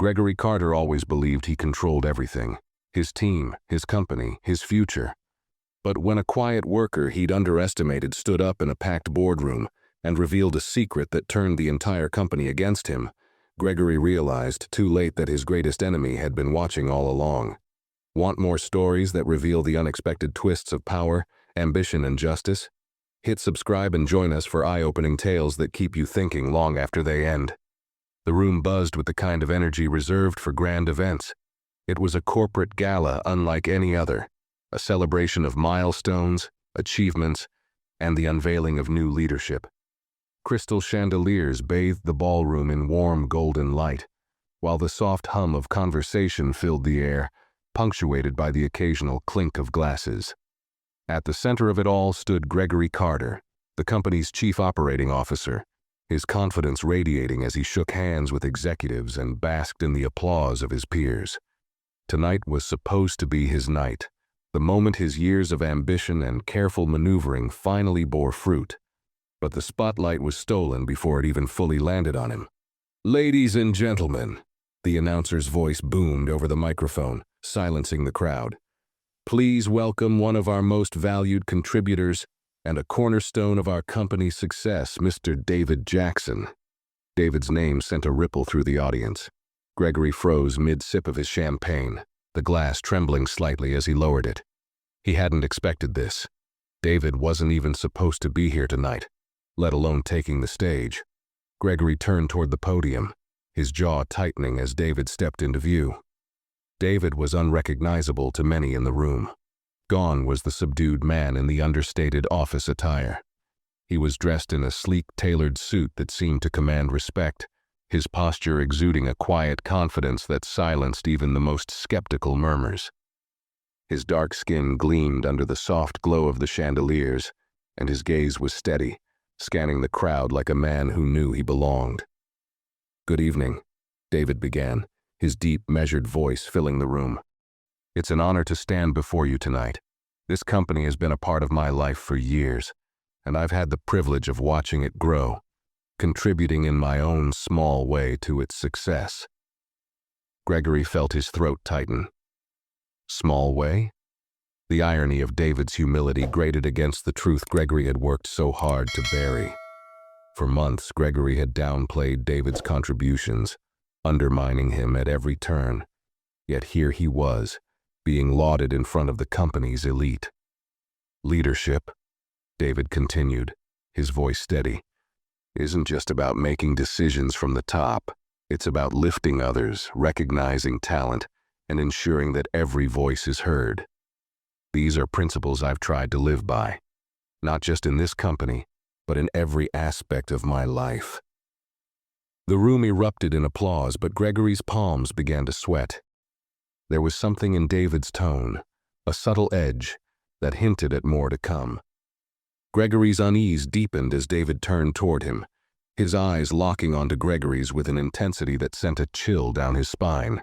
Gregory Carter always believed he controlled everything: his team, his company, his future. But when a quiet worker he'd underestimated stood up in a packed boardroom and revealed a secret that turned the entire company against him, Gregory realized too late that his greatest enemy had been watching all along. Want more stories that reveal the unexpected twists of power, ambition, and justice? Hit subscribe and join us for eye-opening tales that keep you thinking long after they end. The room buzzed with the kind of energy reserved for grand events. It was a corporate gala unlike any other, a celebration of milestones, achievements, and the unveiling of new leadership. Crystal chandeliers bathed the ballroom in warm golden light, while the soft hum of conversation filled the air, punctuated by the occasional clink of glasses. At the center of it all stood Gregory Carter, the company's chief operating officer, his confidence radiating as he shook hands with executives and basked in the applause of his peers. Tonight was supposed to be his night, the moment his years of ambition and careful maneuvering finally bore fruit. But the spotlight was stolen before it even fully landed on him. "Ladies and gentlemen," the announcer's voice boomed over the microphone, silencing the crowd. "Please welcome one of our most valued contributors and a cornerstone of our company's success, Mr. David Jackson." David's name sent a ripple through the audience. Gregory froze mid-sip of his champagne, the glass trembling slightly as he lowered it. He hadn't expected this. David wasn't even supposed to be here tonight, let alone taking the stage. Gregory turned toward the podium, his jaw tightening as David stepped into view. David was unrecognizable to many in the room. Gone was the subdued man in the understated office attire. He was dressed in a sleek, tailored suit that seemed to command respect, his posture exuding a quiet confidence that silenced even the most skeptical murmurs. His dark skin gleamed under the soft glow of the chandeliers, and his gaze was steady, scanning the crowd like a man who knew he belonged. "Good evening," David began, his deep, measured voice filling the room. "It's an honor to stand before you tonight. This company has been a part of my life for years, and I've had the privilege of watching it grow, contributing in my own small way to its success." Gregory felt his throat tighten. Small way? The irony of David's humility grated against the truth Gregory had worked so hard to bury. For months, Gregory had downplayed David's contributions, undermining him at every turn. Yet here he was, being lauded in front of the company's elite. "Leadership," David continued, his voice steady, "isn't just about making decisions from the top. It's about lifting others, recognizing talent, and ensuring that every voice is heard. These are principles I've tried to live by, not just in this company, but in every aspect of my life." The room erupted in applause, but Gregory's palms began to sweat. There was something in David's tone, a subtle edge, that hinted at more to come. Gregory's unease deepened as David turned toward him, his eyes locking onto Gregory's with an intensity that sent a chill down his spine.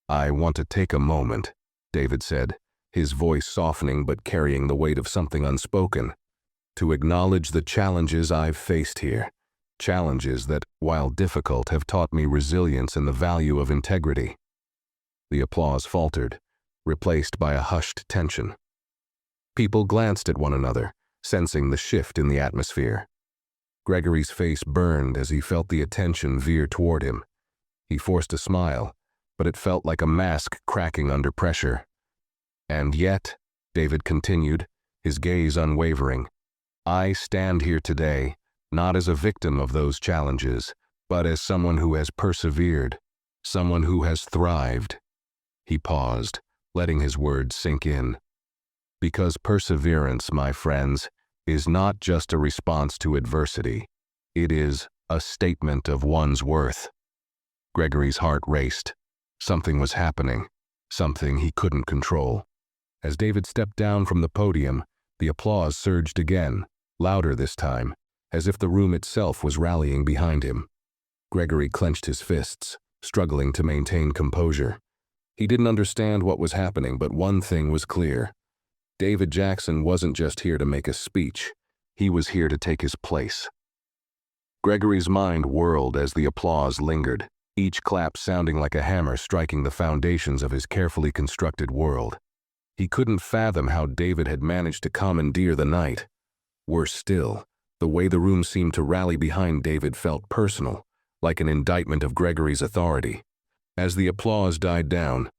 "I want to take a moment," David said, his voice softening but carrying the weight of something unspoken, "to acknowledge the challenges I've faced here. Challenges that, while difficult, have taught me resilience and the value of integrity." The applause faltered, replaced by a hushed tension. People glanced at one another, sensing the shift in the atmosphere. Gregory's face burned as he felt the attention veer toward him. He forced a smile, but it felt like a mask cracking under pressure. "And yet," David continued, his gaze unwavering, "I stand here today, not as a victim of those challenges, but as someone who has persevered, someone who has thrived." He paused, letting his words sink in. "Because perseverance, my friends, is not just a response to adversity. It is a statement of one's worth." Gregory's heart raced. Something was happening, something he couldn't control. As David stepped down from the podium, the applause surged again, louder this time, as if the room itself was rallying behind him. Gregory clenched his fists, struggling to maintain composure. He didn't understand what was happening, but one thing was clear. David Jackson wasn't just here to make a speech. He was here to take his place. Gregory's mind whirled as the applause lingered, each clap sounding like a hammer striking the foundations of his carefully constructed world. He couldn't fathom how David had managed to commandeer the night. Worse still, the way the room seemed to rally behind David felt personal, like an indictment of Gregory's authority. As the applause died down,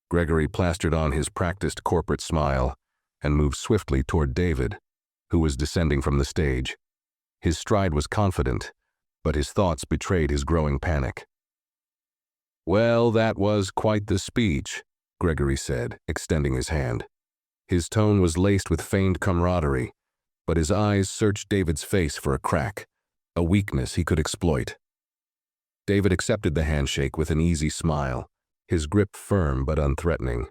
Gregory plastered on his practiced corporate smile and moved swiftly toward David, who was descending from the stage. His stride was confident, but his thoughts betrayed his growing panic. "Well, that was quite the speech," Gregory said, extending his hand. His tone was laced with feigned camaraderie, but his eyes searched David's face for a crack, a weakness he could exploit. David accepted the handshake with an easy smile, his grip firm but unthreatening.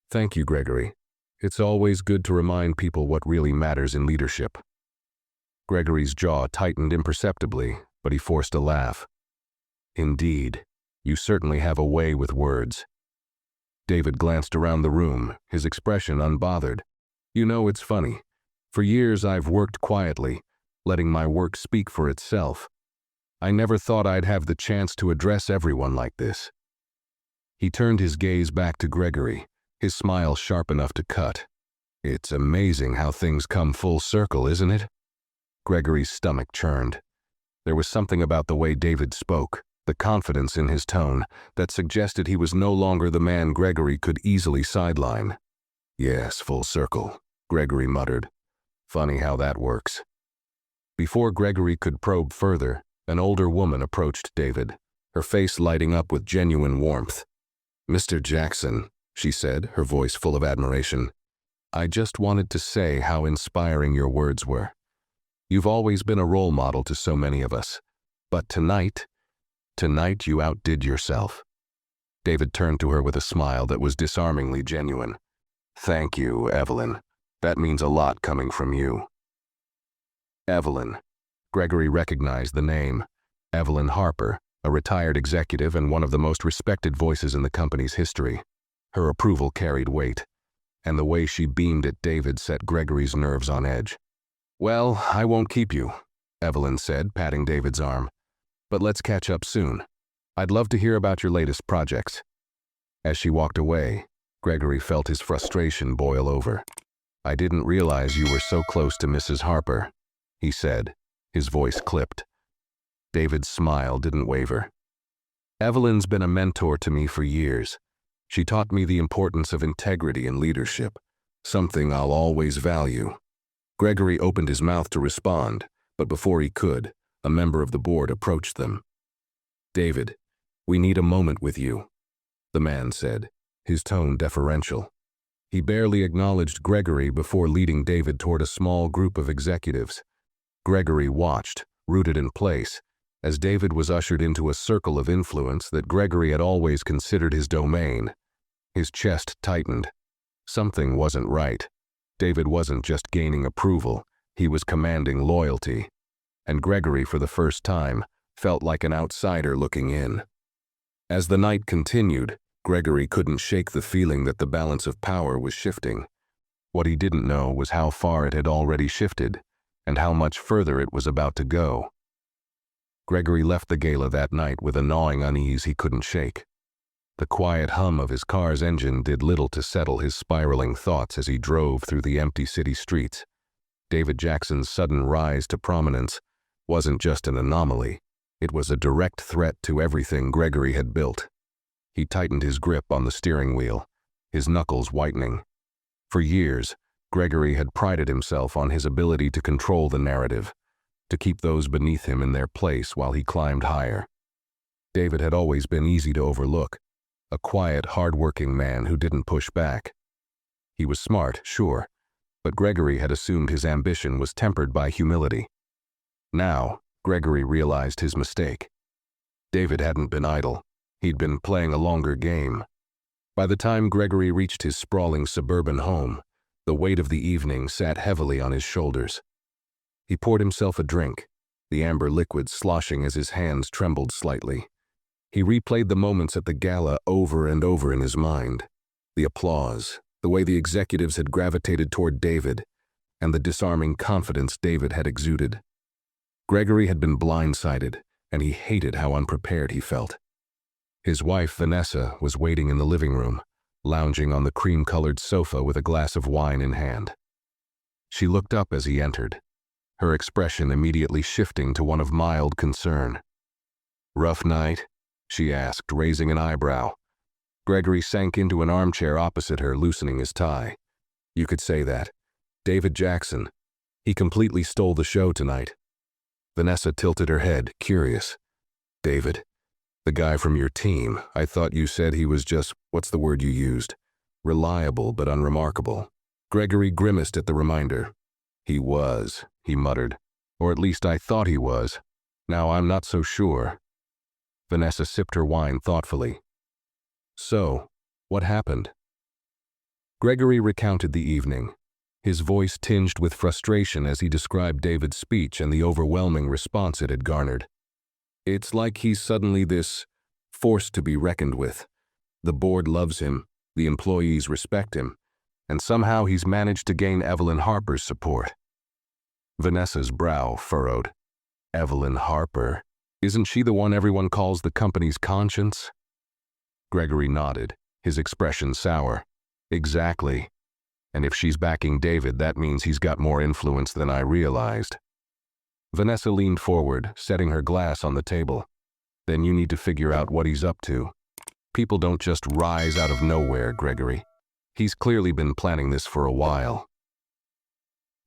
"Thank you, Gregory. It's always good to remind people what really matters in leadership." Gregory's jaw tightened imperceptibly, but he forced a laugh. "Indeed, you certainly have a way with words." David glanced around the room, his expression unbothered. "You know, it's funny. For years I've worked quietly, letting my work speak for itself. I never thought I'd have the chance to address everyone like this." He turned his gaze back to Gregory, his smile sharp enough to cut. "It's amazing how things come full circle, isn't it?" Gregory's stomach churned. There was something about the way David spoke, the confidence in his tone, that suggested he was no longer the man Gregory could easily sideline. "Yes, full circle," Gregory muttered. "Funny how that works." Before Gregory could probe further, an older woman approached David, her face lighting up with genuine warmth. "Mr. Jackson," she said, her voice full of admiration, "I just wanted to say how inspiring your words were. You've always been a role model to so many of us, but tonight you outdid yourself." David turned to her with a smile that was disarmingly genuine. "Thank you, Evelyn. That means a lot coming from you." Evelyn. Gregory recognized the name. Evelyn Harper, a retired executive and one of the most respected voices in the company's history. Her approval carried weight, and the way she beamed at David set Gregory's nerves on edge. "Well, I won't keep you," Evelyn said, patting David's arm. "But let's catch up soon. I'd love to hear about your latest projects." As she walked away, Gregory felt his frustration boil over. "I didn't realize you were so close to Mrs. Harper," he said, his voice clipped. David's smile didn't waver. "Evelyn's been a mentor to me for years. She taught me the importance of integrity and leadership, something I'll always value." Gregory opened his mouth to respond, but before he could, a member of the board approached them. "David, we need a moment with you," the man said, his tone deferential. He barely acknowledged Gregory before leading David toward a small group of executives. Gregory watched, rooted in place, as David was ushered into a circle of influence that Gregory had always considered his domain. His chest tightened. Something wasn't right. David wasn't just gaining approval, he was commanding loyalty. And Gregory, for the first time, felt like an outsider looking in. As the night continued, Gregory couldn't shake the feeling that the balance of power was shifting. What he didn't know was how far it had already shifted, and how much further it was about to go. Gregory left the gala that night with a gnawing unease he couldn't shake. The quiet hum of his car's engine did little to settle his spiraling thoughts as he drove through the empty city streets. David Jackson's sudden rise to prominence wasn't just an anomaly, it was a direct threat to everything Gregory had built. He tightened his grip on the steering wheel, his knuckles whitening. For years, Gregory had prided himself on his ability to control the narrative, to keep those beneath him in their place while he climbed higher. David had always been easy to overlook, a quiet, hard-working man who didn't push back. He was smart, sure, but Gregory had assumed his ambition was tempered by humility. Now, Gregory realized his mistake. David hadn't been idle. He'd been playing a longer game. By the time Gregory reached his sprawling suburban home, the weight of the evening sat heavily on his shoulders. He poured himself a drink, the amber liquid sloshing as his hands trembled slightly. He replayed the moments at the gala over and over in his mind. The applause, the way the executives had gravitated toward David, and the disarming confidence David had exuded. Gregory had been blindsided, and he hated how unprepared he felt. His wife, Vanessa, was waiting in the living room, lounging on the cream-colored sofa with a glass of wine in hand. She looked up as he entered, her expression immediately shifting to one of mild concern. "Rough night?" she asked, raising an eyebrow. Gregory sank into an armchair opposite her, loosening his tie. "You could say that. David Jackson. He completely stole the show tonight." Vanessa tilted her head, curious. "David? The guy from your team. I thought you said he was just, what's the word you used? Reliable but unremarkable." Gregory grimaced at the reminder. "He was," he muttered. "Or at least I thought he was. Now I'm not so sure." Vanessa sipped her wine thoughtfully. "So, what happened?" Gregory recounted the evening, his voice tinged with frustration as he described David's speech and the overwhelming response it had garnered. "It's like he's suddenly this force to be reckoned with. The board loves him, the employees respect him, and somehow he's managed to gain Evelyn Harper's support." Vanessa's brow furrowed. "Evelyn Harper? Isn't she the one everyone calls the company's conscience?" Gregory nodded, his expression sour. "Exactly. And if she's backing David, that means he's got more influence than I realized." Vanessa leaned forward, setting her glass on the table. "Then you need to figure out what he's up to. People don't just rise out of nowhere, Gregory. He's clearly been planning this for a while."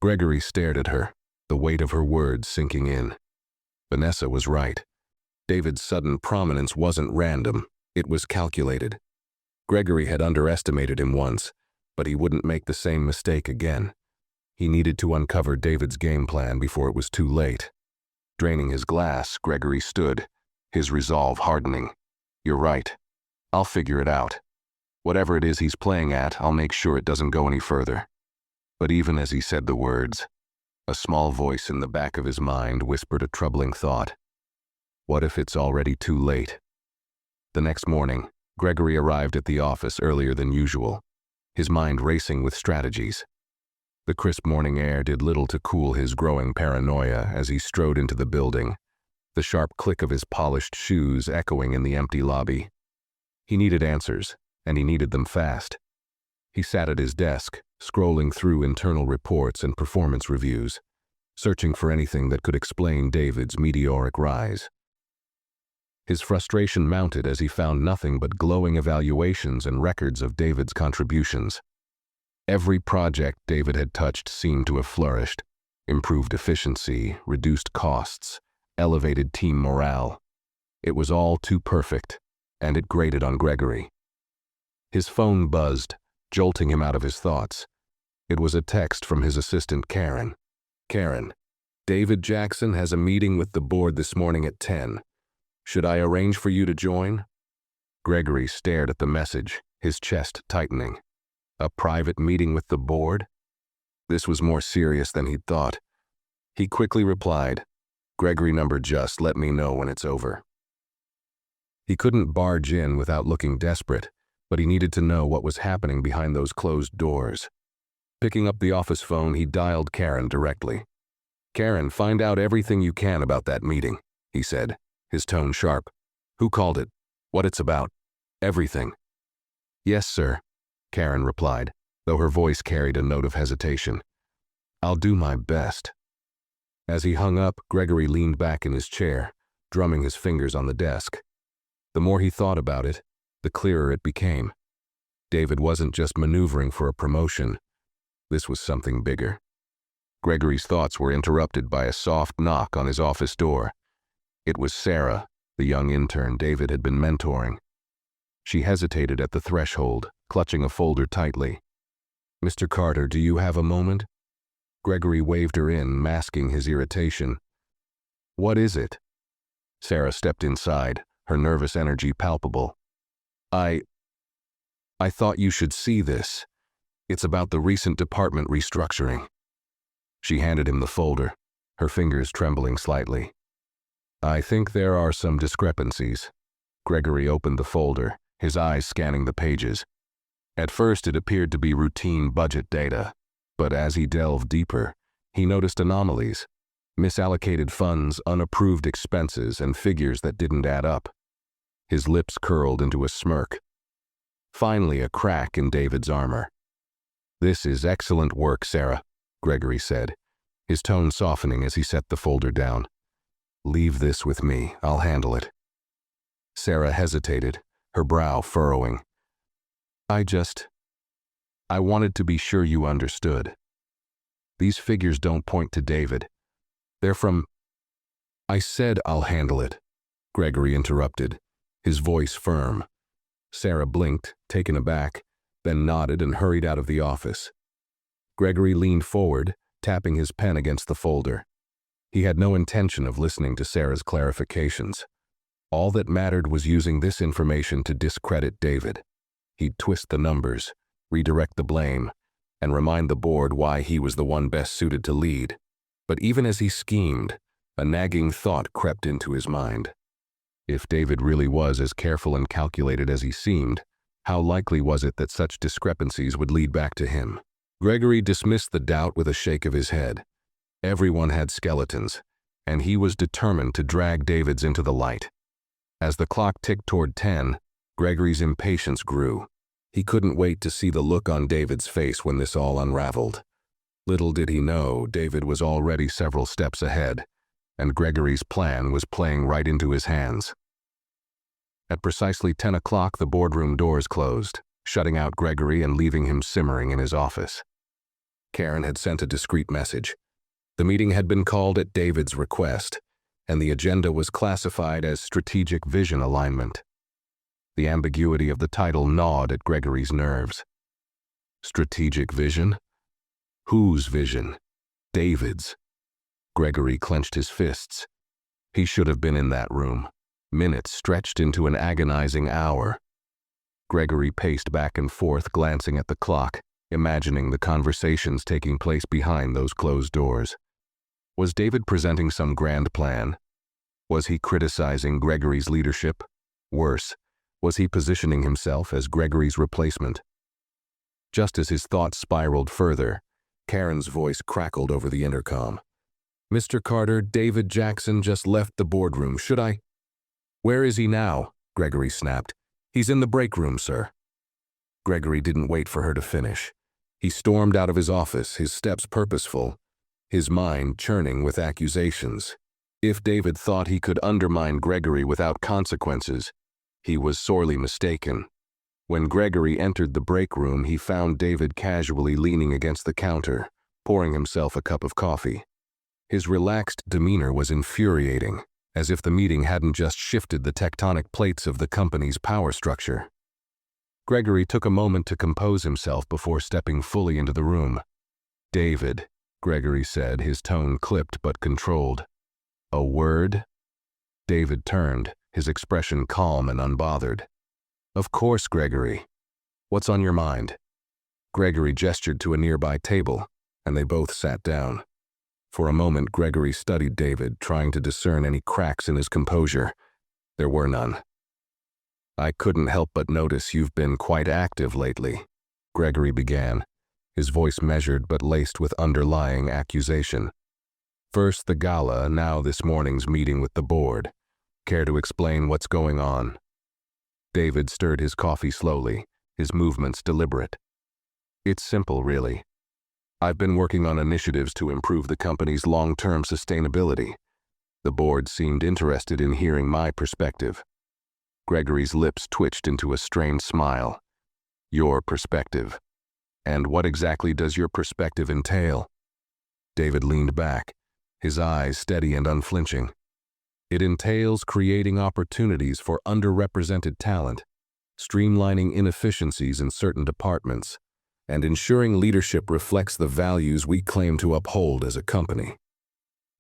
Gregory stared at her, the weight of her words sinking in. Vanessa was right. David's sudden prominence wasn't random, it was calculated. Gregory had underestimated him once, but he wouldn't make the same mistake again. He needed to uncover David's game plan before it was too late. Draining his glass, Gregory stood, his resolve hardening. "You're right. I'll figure it out. Whatever it is he's playing at, I'll make sure it doesn't go any further." But even as he said the words, a small voice in the back of his mind whispered a troubling thought. What if it's already too late? The next morning, Gregory arrived at the office earlier than usual, his mind racing with strategies. The crisp morning air did little to cool his growing paranoia as he strode into the building, the sharp click of his polished shoes echoing in the empty lobby. He needed answers, and he needed them fast. He sat at his desk, scrolling through internal reports and performance reviews, searching for anything that could explain David's meteoric rise. His frustration mounted as he found nothing but glowing evaluations and records of David's contributions. Every project David had touched seemed to have flourished, improved efficiency, reduced costs, elevated team morale. It was all too perfect, and it grated on Gregory. His phone buzzed, jolting him out of his thoughts. It was a text from his assistant Karen. "Karen, David Jackson has a meeting with the board this morning at 10. Should I arrange for you to join?" Gregory stared at the message, his chest tightening. A private meeting with the board? This was more serious than he'd thought. He quickly replied, "Gregory number, just let me know when it's over." He couldn't barge in without looking desperate, but he needed to know what was happening behind those closed doors. Picking up the office phone, he dialed Karen directly. "Karen, find out everything you can about that meeting," he said, his tone sharp. "Who called it? What it's about? Everything." "Yes, sir," Karen replied, though her voice carried a note of hesitation. "I'll do my best." As he hung up, Gregory leaned back in his chair, drumming his fingers on the desk. The more he thought about it, the clearer it became. David wasn't just maneuvering for a promotion. This was something bigger. Gregory's thoughts were interrupted by a soft knock on his office door. It was Sarah, the young intern David had been mentoring. She hesitated at the threshold, clutching a folder tightly. "Mr. Carter, do you have a moment?" Gregory waved her in, masking his irritation. "What is it?" Sarah stepped inside, her nervous energy palpable. I thought you should see this. It's about the recent department restructuring." She handed him the folder, her fingers trembling slightly. "I think there are some discrepancies." Gregory opened the folder, his eyes scanning the pages. At first it appeared to be routine budget data, but as he delved deeper, he noticed anomalies, misallocated funds, unapproved expenses, and figures that didn't add up. His lips curled into a smirk. Finally, a crack in David's armor. "This is excellent work, Sarah," Gregory said, his tone softening as he set the folder down. "Leave this with me, I'll handle it." Sarah hesitated, her brow furrowing. I wanted to be sure you understood. These figures don't point to David. They're from—" "I said I'll handle it," Gregory interrupted, his voice firm. Sarah blinked, taken aback, then nodded and hurried out of the office. Gregory leaned forward, tapping his pen against the folder. He had no intention of listening to Sarah's clarifications. All that mattered was using this information to discredit David. He'd twist the numbers, redirect the blame, and remind the board why he was the one best suited to lead. But even as he schemed, a nagging thought crept into his mind. If David really was as careful and calculated as he seemed, how likely was it that such discrepancies would lead back to him? Gregory dismissed the doubt with a shake of his head. Everyone had skeletons, and he was determined to drag David's into the light. As the clock ticked toward 10, Gregory's impatience grew. He couldn't wait to see the look on David's face when this all unraveled. Little did he know, David was already several steps ahead, and Gregory's plan was playing right into his hands. At precisely 10 o'clock, the boardroom doors closed, shutting out Gregory and leaving him simmering in his office. Karen had sent a discreet message. The meeting had been called at David's request, and the agenda was classified as strategic vision alignment. The ambiguity of the title gnawed at Gregory's nerves. Strategic vision? Whose vision? David's. Gregory clenched his fists. He should have been in that room. Minutes stretched into an agonizing hour. Gregory paced back and forth, glancing at the clock, imagining the conversations taking place behind those closed doors. Was David presenting some grand plan? Was he criticizing Gregory's leadership? Worse, was he positioning himself as Gregory's replacement? Just as his thoughts spiraled further, Karen's voice crackled over the intercom. "Mr. Carter, David Jackson just left the boardroom. Should I—" "Where is he now?" Gregory snapped. "He's in the break room, sir." Gregory didn't wait for her to finish. He stormed out of his office, his steps purposeful, his mind churning with accusations. If David thought he could undermine Gregory without consequences, he was sorely mistaken. When Gregory entered the break room, he found David casually leaning against the counter, pouring himself a cup of coffee. His relaxed demeanor was infuriating, as if the meeting hadn't just shifted the tectonic plates of the company's power structure. Gregory took a moment to compose himself before stepping fully into the room. "David," Gregory said, his tone clipped but controlled. "A word?" David turned, his expression calm and unbothered. "Of course, Gregory. What's on your mind?" Gregory gestured to a nearby table, and they both sat down. For a moment, Gregory studied David, trying to discern any cracks in his composure. There were none. "I couldn't help but notice you've been quite active lately," Gregory began, his voice measured but laced with underlying accusation. "First the Gala, now this morning's meeting with the board. Care to explain what's going on?" David stirred his coffee slowly, his movements deliberate. "It's simple, really. I've been working on initiatives to improve the company's long-term sustainability. The board seemed interested in hearing my perspective." Gregory's lips twitched into a strained smile. "Your perspective. And what exactly does your perspective entail?" David leaned back, his eyes steady and unflinching. "It entails creating opportunities for underrepresented talent, streamlining inefficiencies in certain departments, and ensuring leadership reflects the values we claim to uphold as a company."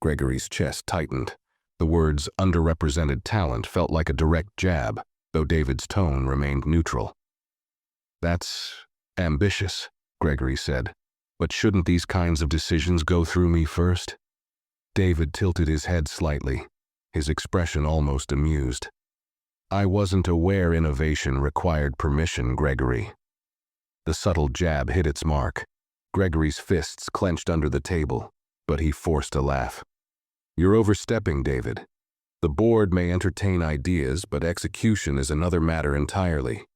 Gregory's chest tightened. The words underrepresented talent felt like a direct jab, though David's tone remained neutral. "That's ambitious," Gregory said. "But shouldn't these kinds of decisions go through me first?" David tilted his head slightly, his expression almost amused. "I wasn't aware innovation required permission, Gregory." The subtle jab hit its mark. Gregory's fists clenched under the table, but he forced a laugh. "You're overstepping, David. The board may entertain ideas, but execution is another matter entirely.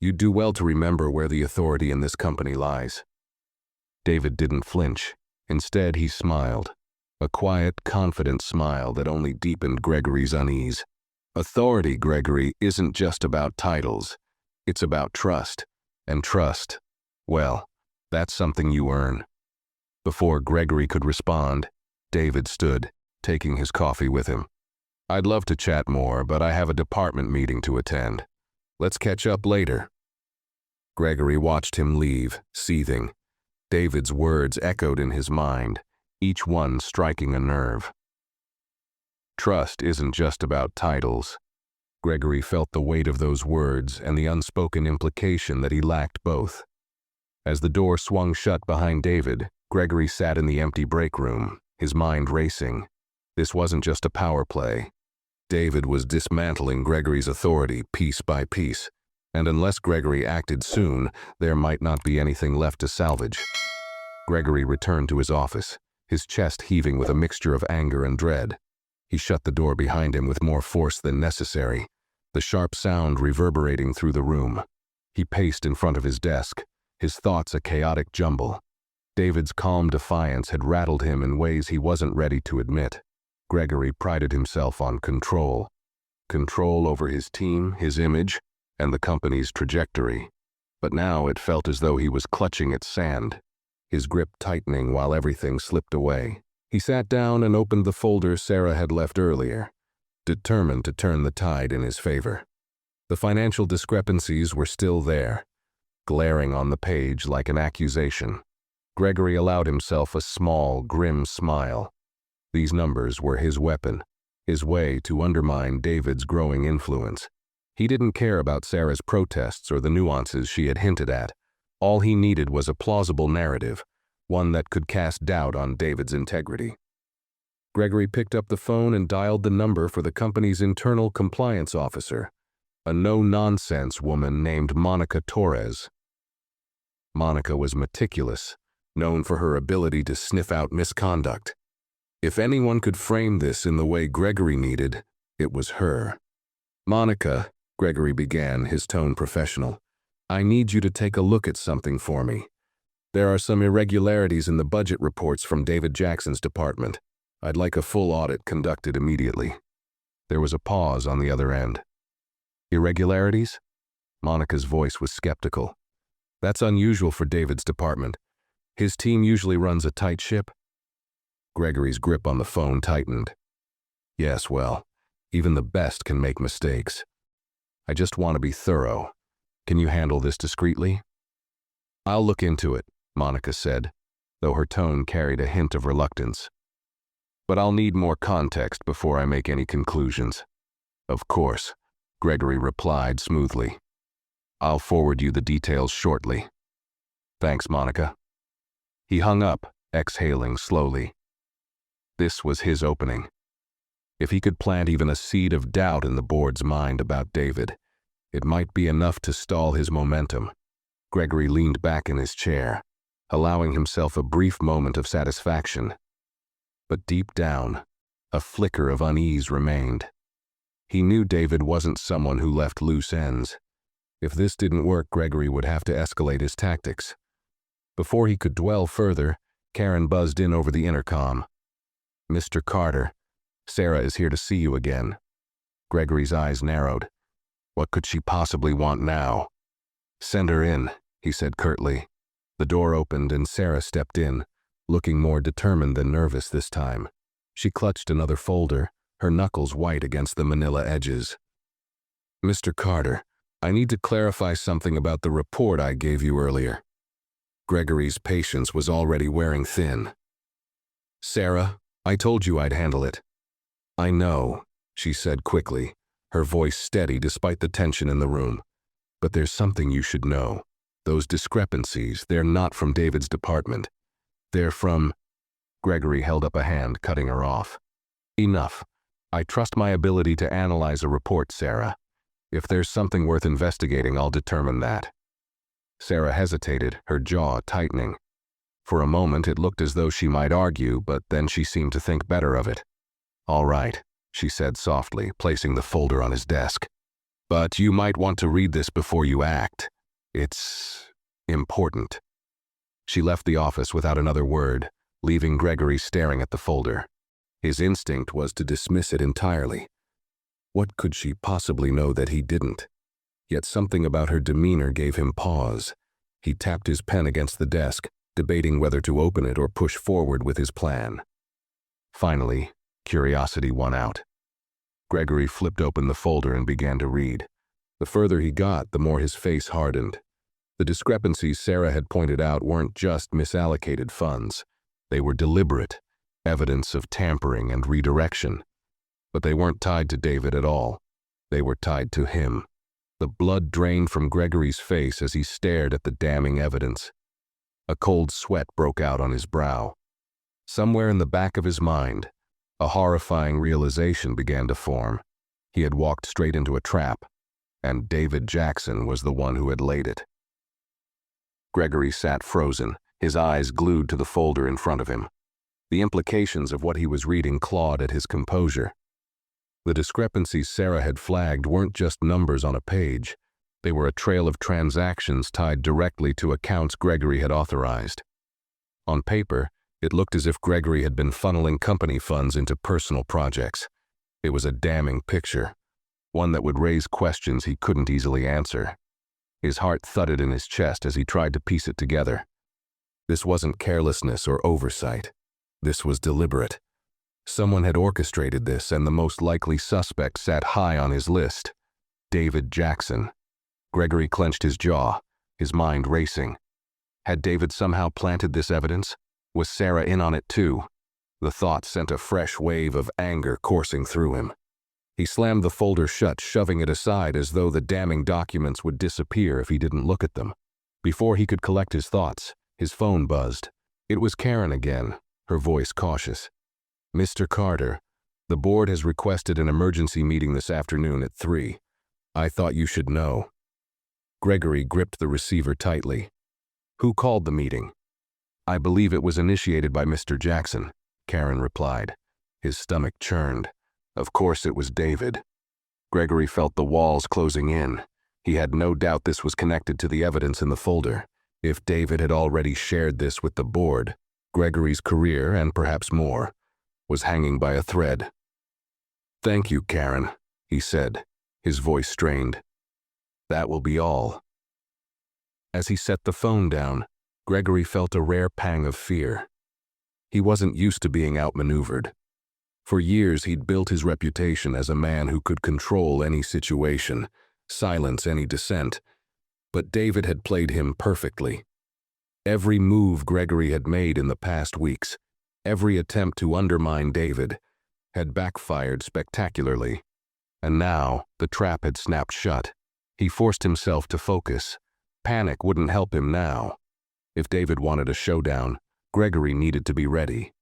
You'd do well to remember where the authority in this company lies." David didn't flinch. Instead, he smiled. A quiet, confident smile that only deepened Gregory's unease. "Authority, Gregory, isn't just about titles. It's about trust. And trust, well, that's something you earn." Before Gregory could respond, David stood, taking his coffee with him. "I'd love to chat more, but I have a department meeting to attend. Let's catch up later." Gregory watched him leave, seething. David's words echoed in his mind, each one striking a nerve. Trust isn't just about titles. Gregory felt the weight of those words and the unspoken implication that he lacked both. As the door swung shut behind David, Gregory sat in the empty break room, his mind racing. This wasn't just a power play. David was dismantling Gregory's authority piece by piece, and unless Gregory acted soon, there might not be anything left to salvage. Gregory returned to his office, his chest heaving with a mixture of anger and dread. He shut the door behind him with more force than necessary, the sharp sound reverberating through the room. He paced in front of his desk, his thoughts a chaotic jumble. David's calm defiance had rattled him in ways he wasn't ready to admit. Gregory prided himself on control. Control over his team, his image, and the company's trajectory. But now it felt as though he was clutching at sand, his grip tightening while everything slipped away. He sat down and opened the folder Sarah had left earlier, determined to turn the tide in his favor. The financial discrepancies were still there, glaring on the page like an accusation. Gregory allowed himself a small, grim smile. These numbers were his weapon, his way to undermine David's growing influence. He didn't care about Sarah's protests or the nuances she had hinted at. All he needed was a plausible narrative, one that could cast doubt on David's integrity. Gregory picked up the phone and dialed the number for the company's internal compliance officer, a no-nonsense woman named Monica Torres. Monica was meticulous, known for her ability to sniff out misconduct. If anyone could frame this in the way Gregory needed, it was her. "Monica," Gregory began, his tone professional, "I need you to take a look at something for me. There are some irregularities in the budget reports from David Jackson's department. I'd like a full audit conducted immediately." There was a pause on the other end. "Irregularities?" Monica's voice was skeptical. "That's unusual for David's department. His team usually runs a tight ship." Gregory's grip on the phone tightened. "Yes, well, even the best can make mistakes. I just want to be thorough. Can you handle this discreetly?" "I'll look into it," Monica said, though her tone carried a hint of reluctance. "But I'll need more context before I make any conclusions." "Of course," Gregory replied smoothly. "I'll forward you the details shortly." "Thanks, Monica." He hung up, exhaling slowly. This was his opening. If he could plant even a seed of doubt in the board's mind about David, it might be enough to stall his momentum. Gregory leaned back in his chair, allowing himself a brief moment of satisfaction. But deep down, a flicker of unease remained. He knew David wasn't someone who left loose ends. If this didn't work, Gregory would have to escalate his tactics. Before he could dwell further, Karen buzzed in over the intercom. "Mr. Carter, Sarah is here to see you again." Gregory's eyes narrowed. What could she possibly want now? "Send her in," he said curtly. The door opened and Sarah stepped in, looking more determined than nervous this time. She clutched another folder, her knuckles white against the manila edges. "Mr. Carter, I need to clarify something about the report I gave you earlier." Gregory's patience was already wearing thin. "Sarah, I told you I'd handle it." "I know," she said quickly, her voice steady despite the tension in the room. "But there's something you should know. Those discrepancies, they're not from David's department. They're from—" Gregory held up a hand, cutting her off. "Enough. I trust my ability to analyze a report, Sarah. If there's something worth investigating, I'll determine that." Sarah hesitated, her jaw tightening. For a moment it looked as though she might argue, but then she seemed to think better of it. "All right, she said softly, placing the folder on his desk. "But you might want to read this before you act. It's important." She left the office without another word, leaving Gregory staring at the folder. His instinct was to dismiss it entirely. What could she possibly know that he didn't? Yet something about her demeanor gave him pause. He tapped his pen against the desk, debating whether to open it or push forward with his plan. Finally, curiosity won out. Gregory flipped open the folder and began to read. The further he got, the more his face hardened. The discrepancies Sarah had pointed out weren't just misallocated funds. They were deliberate, evidence of tampering and redirection. But they weren't tied to David at all. They were tied to him. The blood drained from Gregory's face as he stared at the damning evidence. A cold sweat broke out on his brow. Somewhere in the back of his mind, a horrifying realization began to form. He had walked straight into a trap, and David Jackson was the one who had laid it. Gregory sat frozen, his eyes glued to the folder in front of him. The implications of what he was reading clawed at his composure. The discrepancies Sarah had flagged weren't just numbers on a page. They were a trail of transactions tied directly to accounts Gregory had authorized. On paper, it looked as if Gregory had been funneling company funds into personal projects. It was a damning picture, one that would raise questions he couldn't easily answer. His heart thudded in his chest as he tried to piece it together. This wasn't carelessness or oversight. This was deliberate. Someone had orchestrated this, and the most likely suspect sat high on his list: David Jackson. Gregory clenched his jaw, his mind racing. Had David somehow planted this evidence? Was Sarah in on it too? The thought sent a fresh wave of anger coursing through him. He slammed the folder shut, shoving it aside as though the damning documents would disappear if he didn't look at them. Before he could collect his thoughts, his phone buzzed. It was Karen again, her voice cautious. "Mr. Carter, the board has requested an emergency meeting this afternoon at 3. I thought you should know." Gregory gripped the receiver tightly. "Who called the meeting?" "I believe it was initiated by Mr. Jackson," Karen replied. His stomach churned. Of course it was David. Gregory felt the walls closing in. He had no doubt this was connected to the evidence in the folder. If David had already shared this with the board, Gregory's career, and perhaps more, was hanging by a thread. "Thank you, Karen," he said, his voice strained. "That will be all." As he set the phone down, Gregory felt a rare pang of fear. He wasn't used to being outmaneuvered. For years he'd built his reputation as a man who could control any situation, silence any dissent. But David had played him perfectly. Every move Gregory had made in the past weeks, every attempt to undermine David, had backfired spectacularly. And now the trap had snapped shut. He forced himself to focus. Panic wouldn't help him now. If David wanted a showdown, Gregory needed to be ready.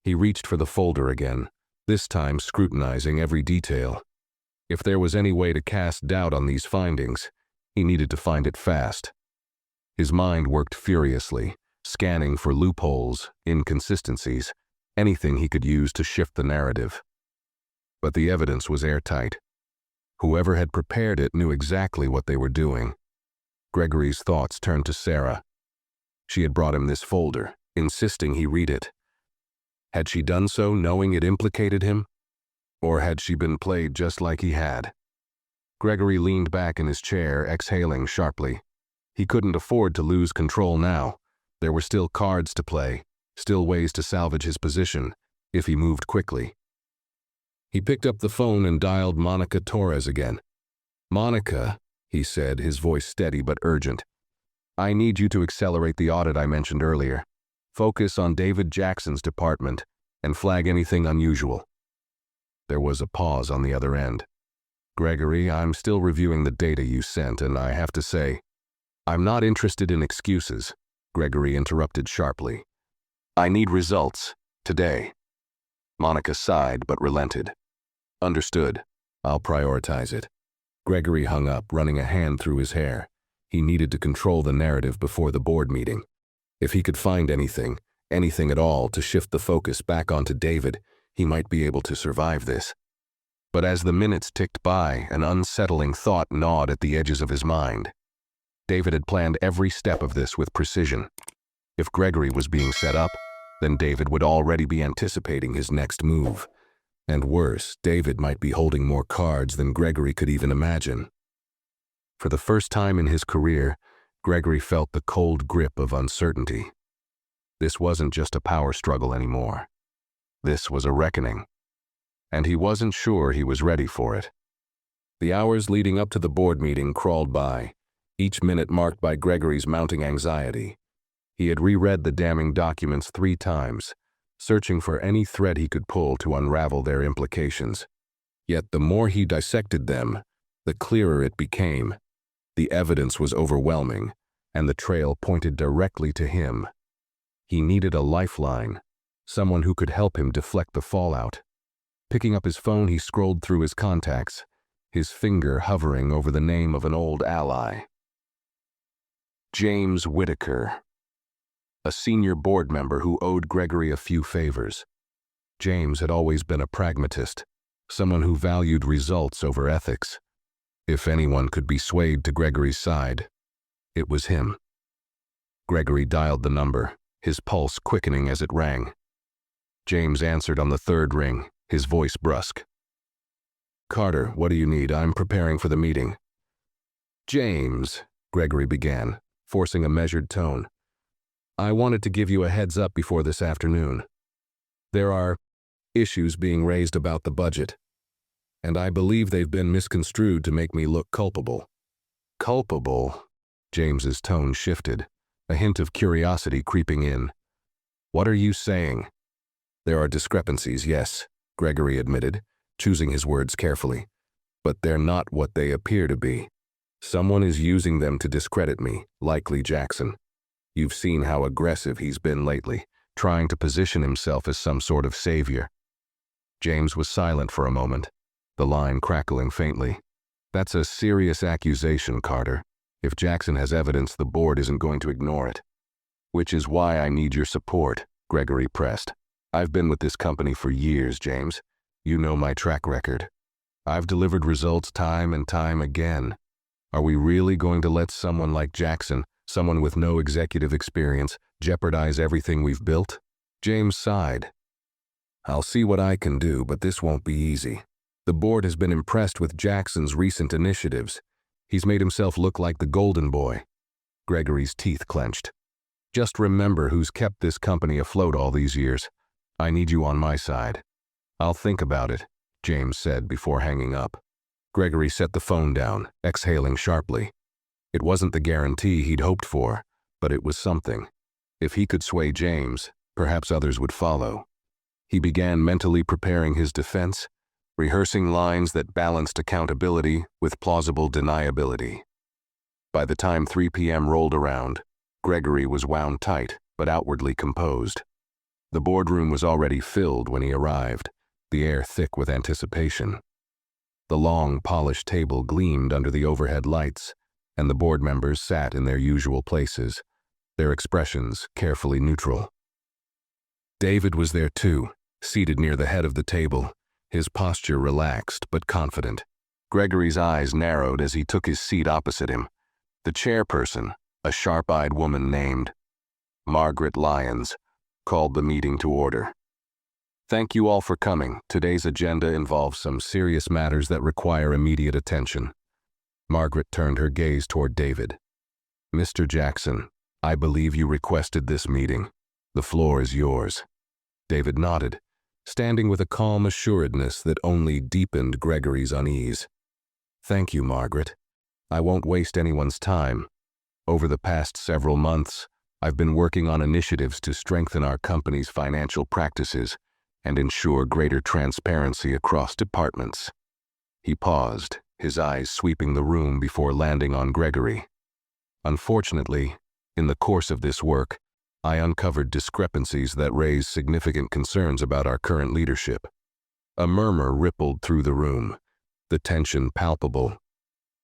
He reached for the folder again, this time scrutinizing every detail. If there was any way to cast doubt on these findings, he needed to find it fast. His mind worked furiously, scanning for loopholes, inconsistencies, anything he could use to shift the narrative. But the evidence was airtight. Whoever had prepared it knew exactly what they were doing. Gregory's thoughts turned to Sarah. She had brought him this folder, insisting he read it. Had she done so knowing it implicated him? Or had she been played just like he had? Gregory leaned back in his chair, exhaling sharply. He couldn't afford to lose control now. There were still cards to play, still ways to salvage his position, if he moved quickly. He picked up the phone and dialed Monica Torres again. "Monica," he said, his voice steady but urgent. "I need you to accelerate the audit I mentioned earlier. Focus on David Jackson's department and flag anything unusual." There was a pause on the other end. "Gregory, I'm still reviewing the data you sent, and I have to say, I'm not interested in excuses," Gregory interrupted sharply. "I need results, today." Monica sighed but relented. "Understood. I'll prioritize it." Gregory hung up, running a hand through his hair. He needed to control the narrative before the board meeting. If he could find anything at all, to shift the focus back onto David, he might be able to survive this. But as the minutes ticked by, an unsettling thought gnawed at the edges of his mind. David had planned every step of this with precision. If Gregory was being set up, then David would already be anticipating his next move. And worse, David might be holding more cards than Gregory could even imagine. For the first time in his career, Gregory felt the cold grip of uncertainty. This wasn't just a power struggle anymore. This was a reckoning. And he wasn't sure he was ready for it. The hours leading up to the board meeting crawled by, each minute marked by Gregory's mounting anxiety. He had reread the damning documents 3 times, searching for any thread he could pull to unravel their implications. Yet the more he dissected them, the clearer it became. The evidence was overwhelming, and the trail pointed directly to him. He needed a lifeline, someone who could help him deflect the fallout. Picking up his phone, he scrolled through his contacts, his finger hovering over the name of an old ally. James Whitaker, a senior board member who owed Gregory a few favors. James had always been a pragmatist, someone who valued results over ethics. If anyone could be swayed to Gregory's side, it was him. Gregory dialed the number, his pulse quickening as it rang. James answered on the 3rd ring, his voice brusque. "Carter, what do you need? I'm preparing for the meeting." "James," Gregory began, forcing a measured tone, "I wanted to give you a heads up before this afternoon. There are issues being raised about the budget, and I believe they've been misconstrued to make me look culpable." "Culpable?" James's tone shifted, a hint of curiosity creeping in. "What are you saying?" "There are discrepancies, yes," Gregory admitted, choosing his words carefully. "But they're not what they appear to be. Someone is using them to discredit me, likely Jackson. You've seen how aggressive he's been lately, trying to position himself as some sort of savior." James was silent for a moment, the line crackling faintly. "That's a serious accusation, Carter. If Jackson has evidence, the board isn't going to ignore it." "Which is why I need your support," Gregory pressed. "I've been with this company for years, James. You know my track record. I've delivered results time and time again. Are we really going to let someone like Jackson, someone with no executive experience, jeopardize everything we've built?" James sighed. "I'll see what I can do, but this won't be easy. The board has been impressed with Jackson's recent initiatives. He's made himself look like the golden boy." Gregory's teeth clenched. "Just remember who's kept this company afloat all these years. I need you on my side." "I'll think about it," James said before hanging up. Gregory set the phone down, exhaling sharply. It wasn't the guarantee he'd hoped for, but it was something. If he could sway James, perhaps others would follow. He began mentally preparing his defense, rehearsing lines that balanced accountability with plausible deniability. By the time 3 p.m. rolled around, Gregory was wound tight, but outwardly composed. The boardroom was already filled when he arrived, the air thick with anticipation. The long, polished table gleamed under the overhead lights, and the board members sat in their usual places, their expressions carefully neutral. David was there too, seated near the head of the table, his posture relaxed but confident. Gregory's eyes narrowed as he took his seat opposite him. The chairperson, a sharp-eyed woman named Margaret Lyons, called the meeting to order. "Thank you all for coming. Today's agenda involves some serious matters that require immediate attention." Margaret turned her gaze toward David. "Mr. Jackson, I believe you requested this meeting. The floor is yours." David nodded, standing with a calm assuredness that only deepened Gregory's unease. "Thank you, Margaret. I won't waste anyone's time. Over the past several months, I've been working on initiatives to strengthen our company's financial practices and ensure greater transparency across departments." He paused, his eyes sweeping the room before landing on Gregory. "Unfortunately, in the course of this work, I uncovered discrepancies that raise significant concerns about our current leadership." A murmur rippled through the room, the tension palpable.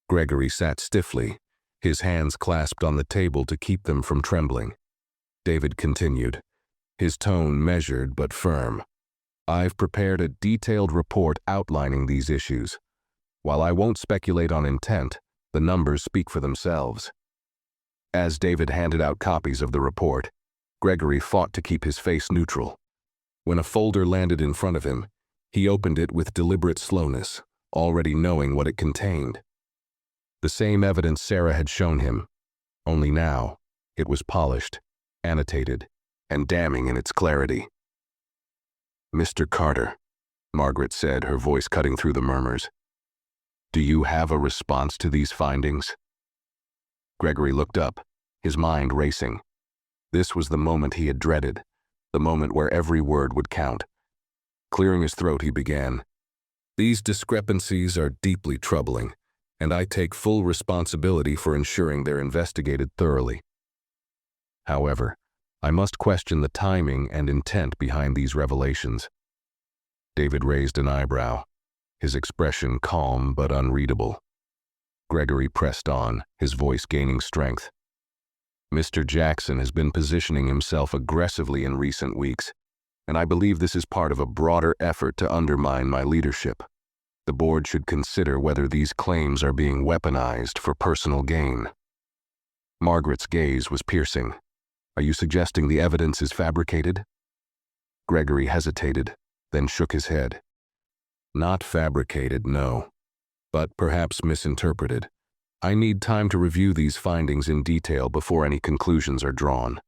Gregory sat stiffly, his hands clasped on the table to keep them from trembling. David continued, his tone measured but firm. I've prepared a detailed report outlining these issues. While I won't speculate on intent, the numbers speak for themselves." As David handed out copies of the report, Gregory fought to keep his face neutral. When a folder landed in front of him, he opened it with deliberate slowness, already knowing what it contained. The same evidence Sarah had shown him, only now it was polished, annotated, and damning in its clarity. "Mr. Carter," Margaret said, her voice cutting through the murmurs, "do you have a response to these findings?" Gregory looked up, his mind racing. This was the moment he had dreaded, the moment where every word would count. Clearing his throat, he began, "These discrepancies are deeply troubling, and I take full responsibility for ensuring they're investigated thoroughly. However, I must question the timing and intent behind these revelations." David raised an eyebrow, his expression calm but unreadable. Gregory pressed on, his voice gaining strength. "Mr. Jackson has been positioning himself aggressively in recent weeks, and I believe this is part of a broader effort to undermine my leadership. The board should consider whether these claims are being weaponized for personal gain." Margaret's gaze was piercing. "Are you suggesting the evidence is fabricated?" Gregory hesitated, then shook his head. "Not fabricated, no, but perhaps misinterpreted. I need time to review these findings in detail before any conclusions are drawn."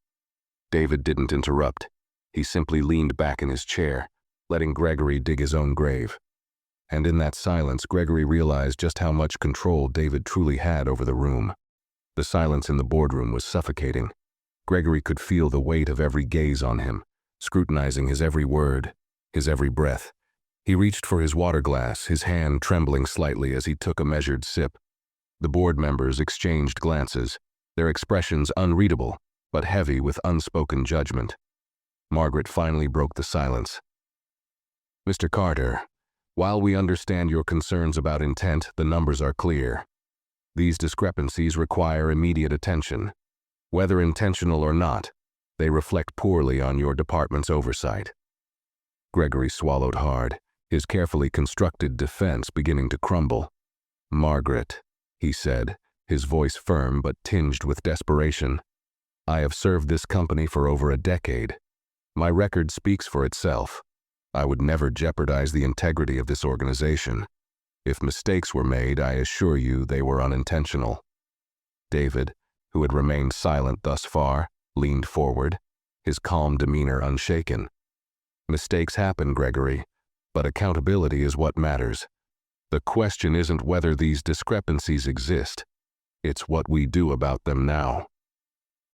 David didn't interrupt. He simply leaned back in his chair, letting Gregory dig his own grave. And in that silence, Gregory realized just how much control David truly had over the room. The silence in the boardroom was suffocating. Gregory could feel the weight of every gaze on him, scrutinizing his every word, his every breath. He reached for his water glass, his hand trembling slightly as he took a measured sip. The board members exchanged glances, their expressions unreadable, but heavy with unspoken judgment. Margaret finally broke the silence. "Mr. Carter, while we understand your concerns about intent, the numbers are clear. These discrepancies require immediate attention. Whether intentional or not, they reflect poorly on your department's oversight." Gregory swallowed hard, his carefully constructed defense beginning to crumble. "Margaret," he said, his voice firm but tinged with desperation, "I have served this company for over a decade. My record speaks for itself. I would never jeopardize the integrity of this organization. If mistakes were made, I assure you they were unintentional." David, who had remained silent thus far, leaned forward, his calm demeanor unshaken. "Mistakes happen, Gregory, but accountability is what matters. The question isn't whether these discrepancies exist. It's what we do about them now."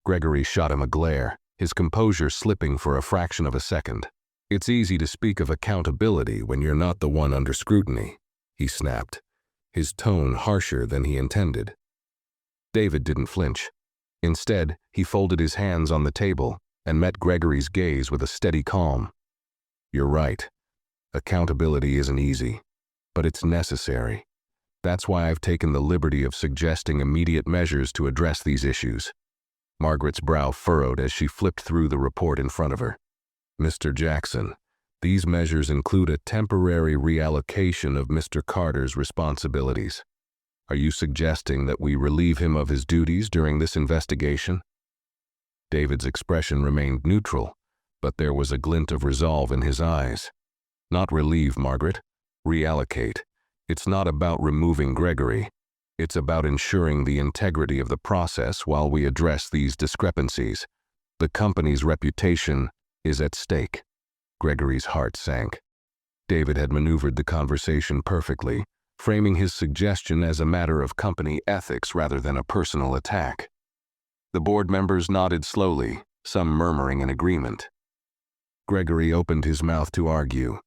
Gregory shot him a glare, his composure slipping for a fraction of a second. "It's easy to speak of accountability when you're not the one under scrutiny," he snapped, his tone harsher than he intended. David didn't flinch. Instead, he folded his hands on the table and met Gregory's gaze with a steady calm. "You're right. Accountability isn't easy, but it's necessary. That's why I've taken the liberty of suggesting immediate measures to address these issues." Margaret's brow furrowed as she flipped through the report in front of her. "Mr. Jackson, these measures include a temporary reallocation of Mr. Carter's responsibilities. Are you suggesting that we relieve him of his duties during this investigation?" David's expression remained neutral, but there was a glint of resolve in his eyes. "Not relieve, Margaret. Reallocate. It's not about removing Gregory. It's about ensuring the integrity of the process while we address these discrepancies. The company's reputation is at stake." Gregory's heart sank. David had maneuvered the conversation perfectly, framing his suggestion as a matter of company ethics rather than a personal attack. The board members nodded slowly, some murmuring in agreement. Gregory opened his mouth to argue,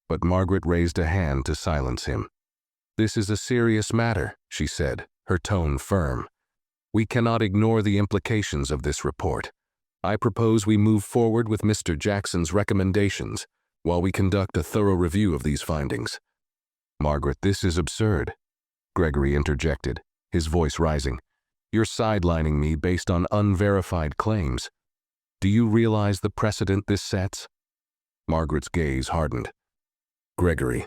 but Margaret raised a hand to silence him. "This is a serious matter," she said, her tone firm. "We cannot ignore the implications of this report. I propose we move forward with Mr. Jackson's recommendations while we conduct a thorough review of these findings." "Margaret, this is absurd," Gregory interjected, his voice rising. "You're sidelining me based on unverified claims. Do you realize the precedent this sets?" Margaret's gaze hardened. Gregory,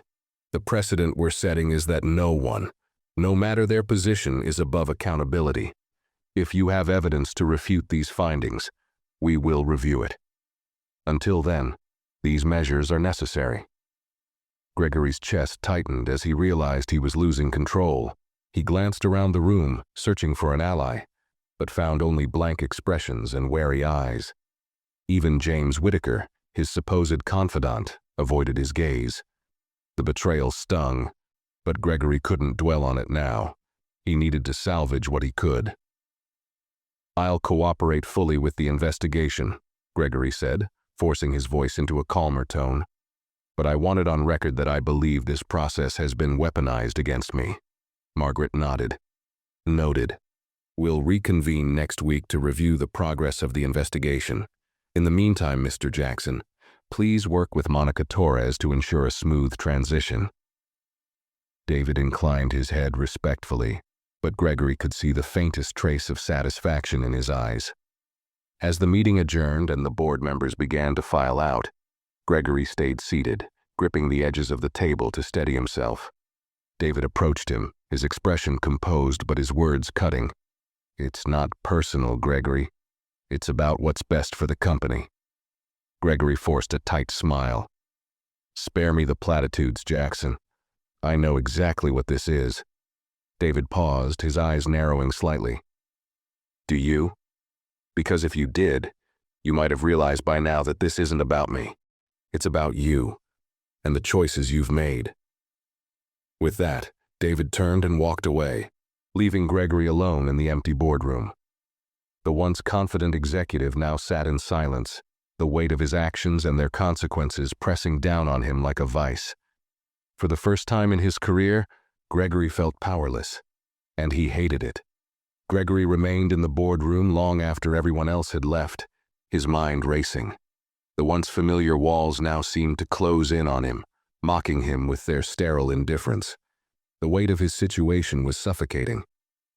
the precedent we're setting is that no one, no matter their position, is above accountability. If you have evidence to refute these findings, we will review it. Until then, these measures are necessary. Gregory's chest tightened as he realized he was losing control. He glanced around the room, searching for an ally, but found only blank expressions and wary eyes. Even James Whittaker, his supposed confidant, avoided his gaze. The betrayal stung, but Gregory couldn't dwell on it now. He needed to salvage what he could. "I'll cooperate fully with the investigation," Gregory said, forcing his voice into a calmer tone. "But I want it on record that I believe this process has been weaponized against me." Margaret nodded. "Noted. We'll reconvene next week to review the progress of the investigation. In the meantime, Mr. Jackson, please work with Monica Torres to ensure a smooth transition." David inclined his head respectfully, but Gregory could see the faintest trace of satisfaction in his eyes. As the meeting adjourned and the board members began to file out, Gregory stayed seated, gripping the edges of the table to steady himself. David approached him, his expression composed but his words cutting. "It's not personal, Gregory. It's about what's best for the company." Gregory forced a tight smile. "Spare me the platitudes, Jackson. I know exactly what this is." David paused, his eyes narrowing slightly. "Do you? Because if you did, you might have realized by now that this isn't about me. It's about you, and the choices you've made." With that, David turned and walked away, leaving Gregory alone in the empty boardroom. The once confident executive now sat in silence, the weight of his actions and their consequences pressing down on him like a vice. For the first time in his career, Gregory felt powerless, and he hated it. Gregory remained in the boardroom long after everyone else had left, his mind racing. The once familiar walls now seemed to close in on him, mocking him with their sterile indifference. The weight of his situation was suffocating.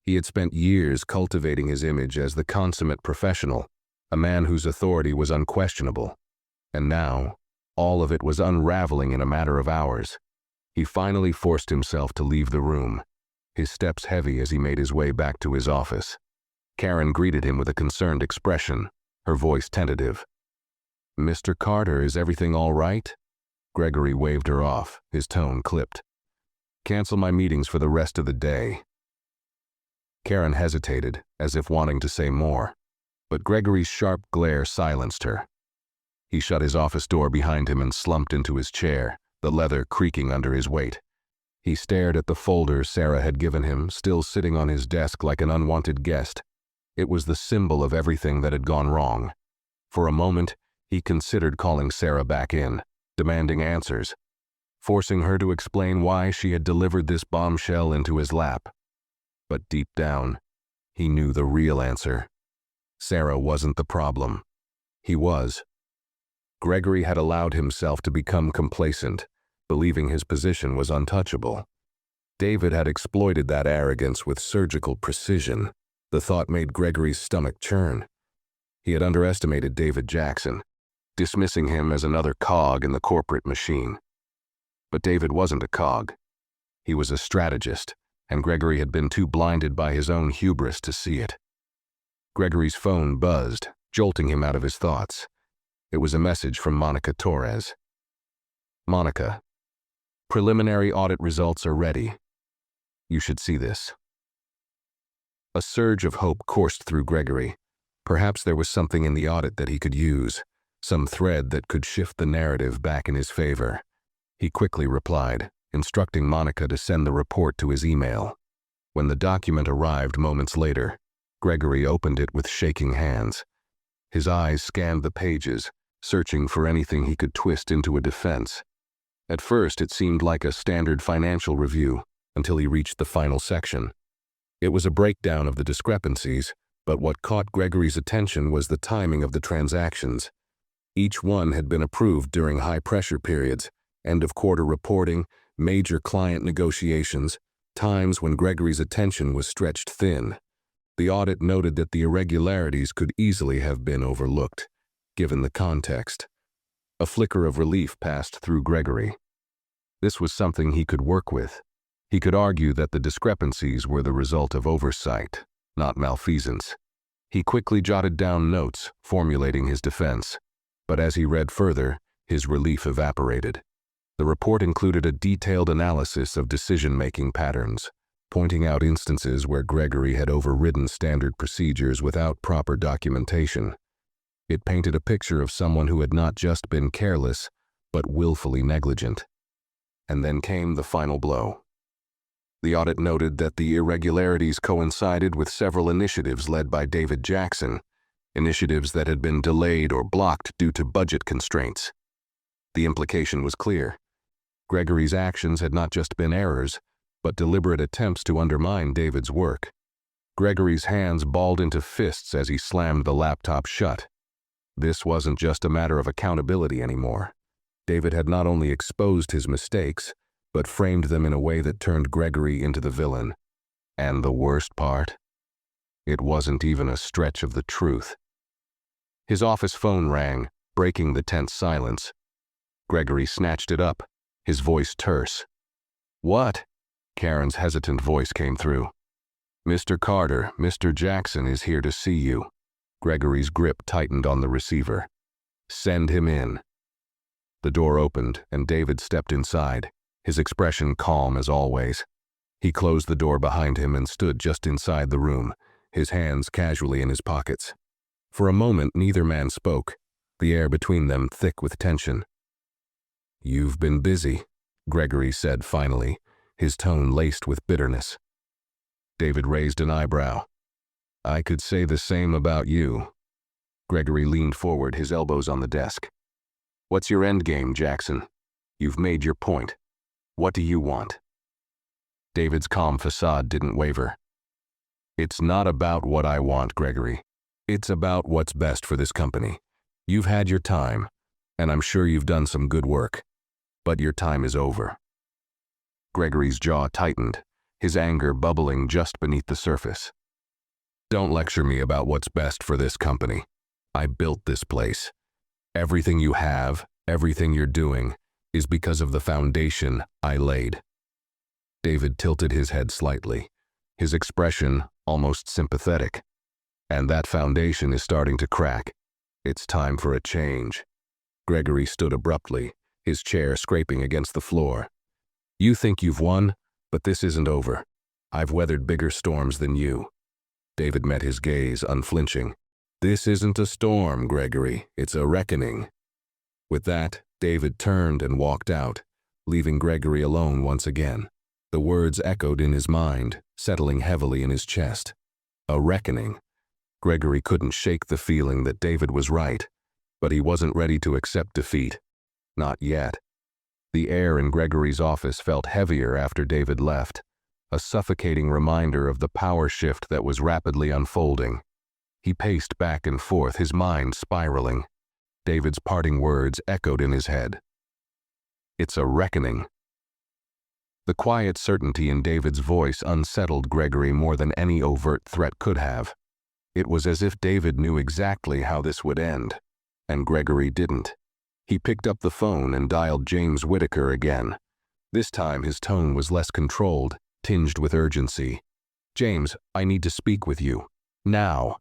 He had spent years cultivating his image as the consummate professional, a man whose authority was unquestionable. And now, all of it was unraveling in a matter of hours. He finally forced himself to leave the room, his steps heavy as he made his way back to his office. Karen greeted him with a concerned expression, her voice tentative. "Mr. Carter, is everything all right?" Gregory waved her off, his tone clipped. "Cancel my meetings for the rest of the day." Karen hesitated, as if wanting to say more, but Gregory's sharp glare silenced her. He shut his office door behind him and slumped into his chair, the leather creaking under his weight. He stared at the folder Sarah had given him, still sitting on his desk like an unwanted guest. It was the symbol of everything that had gone wrong. For a moment, he considered calling Sarah back in, demanding answers, forcing her to explain why she had delivered this bombshell into his lap. But deep down, he knew the real answer. Sarah wasn't the problem. He was. Gregory had allowed himself to become complacent, believing his position was untouchable. David had exploited that arrogance with surgical precision. The thought made Gregory's stomach churn. He had underestimated David Jackson, dismissing him as another cog in the corporate machine. But David wasn't a cog. He was a strategist, and Gregory had been too blinded by his own hubris to see it. Gregory's phone buzzed, jolting him out of his thoughts. It was a message from Monica Torres. "Monica, preliminary audit results are ready. You should see this." A surge of hope coursed through Gregory. Perhaps there was something in the audit that he could use, some thread that could shift the narrative back in his favor. He quickly replied, instructing Monica to send the report to his email. When the document arrived moments later, Gregory opened it with shaking hands. His eyes scanned the pages, searching for anything he could twist into a defense. At first, it seemed like a standard financial review, until he reached the final section. It was a breakdown of the discrepancies, but what caught Gregory's attention was the timing of the transactions. Each one had been approved during high-pressure periods, end-of-quarter reporting, major client negotiations, times when Gregory's attention was stretched thin. The audit noted that the irregularities could easily have been overlooked, given the context. A flicker of relief passed through Gregory. This was something he could work with. He could argue that the discrepancies were the result of oversight, not malfeasance. He quickly jotted down notes, formulating his defense. But as he read further, his relief evaporated. The report included a detailed analysis of decision-making patterns, pointing out instances where Gregory had overridden standard procedures without proper documentation. It painted a picture of someone who had not just been careless, but willfully negligent. And then came the final blow. The audit noted that the irregularities coincided with several initiatives led by David Jackson, initiatives that had been delayed or blocked due to budget constraints. The implication was clear. Gregory's actions had not just been errors, but deliberate attempts to undermine David's work. Gregory's hands balled into fists as he slammed the laptop shut. This wasn't just a matter of accountability anymore. David had not only exposed his mistakes, but framed them in a way that turned Gregory into the villain. And the worst part? It wasn't even a stretch of the truth. His office phone rang, breaking the tense silence. Gregory snatched it up, his voice terse. "What?" Karen's hesitant voice came through. "Mr. Carter, Mr. Jackson is here to see you." Gregory's grip tightened on the receiver. "Send him in." The door opened, and David stepped inside, his expression calm as always. He closed the door behind him and stood just inside the room, his hands casually in his pockets. For a moment, neither man spoke, the air between them thick with tension. "You've been busy," Gregory said finally, his tone laced with bitterness. David raised an eyebrow. "I could say the same about you." Gregory leaned forward, his elbows on the desk. "What's your endgame, Jackson? You've made your point. What do you want?" David's calm facade didn't waver. "It's not about what I want, Gregory. It's about what's best for this company. You've had your time, and I'm sure you've done some good work. But your time is over." Gregory's jaw tightened, his anger bubbling just beneath the surface. "Don't lecture me about what's best for this company. I built this place. Everything you have, everything you're doing, is because of the foundation I laid." David tilted his head slightly, his expression almost sympathetic. "And that foundation is starting to crack. It's time for a change." Gregory stood abruptly, his chair scraping against the floor. "You think you've won, but this isn't over. I've weathered bigger storms than you." David met his gaze, unflinching. "This isn't a storm, Gregory. It's a reckoning." With that, David turned and walked out, leaving Gregory alone once again. The words echoed in his mind, settling heavily in his chest. A reckoning. Gregory couldn't shake the feeling that David was right, but he wasn't ready to accept defeat. Not yet. The air in Gregory's office felt heavier after David left, a suffocating reminder of the power shift that was rapidly unfolding. He paced back and forth, his mind spiraling. David's parting words echoed in his head. "It's a reckoning." The quiet certainty in David's voice unsettled Gregory more than any overt threat could have. It was as if David knew exactly how this would end, and Gregory didn't. He picked up the phone and dialed James Whitaker again. This time his tone was less controlled, tinged with urgency. "James, I need to speak with you. Now."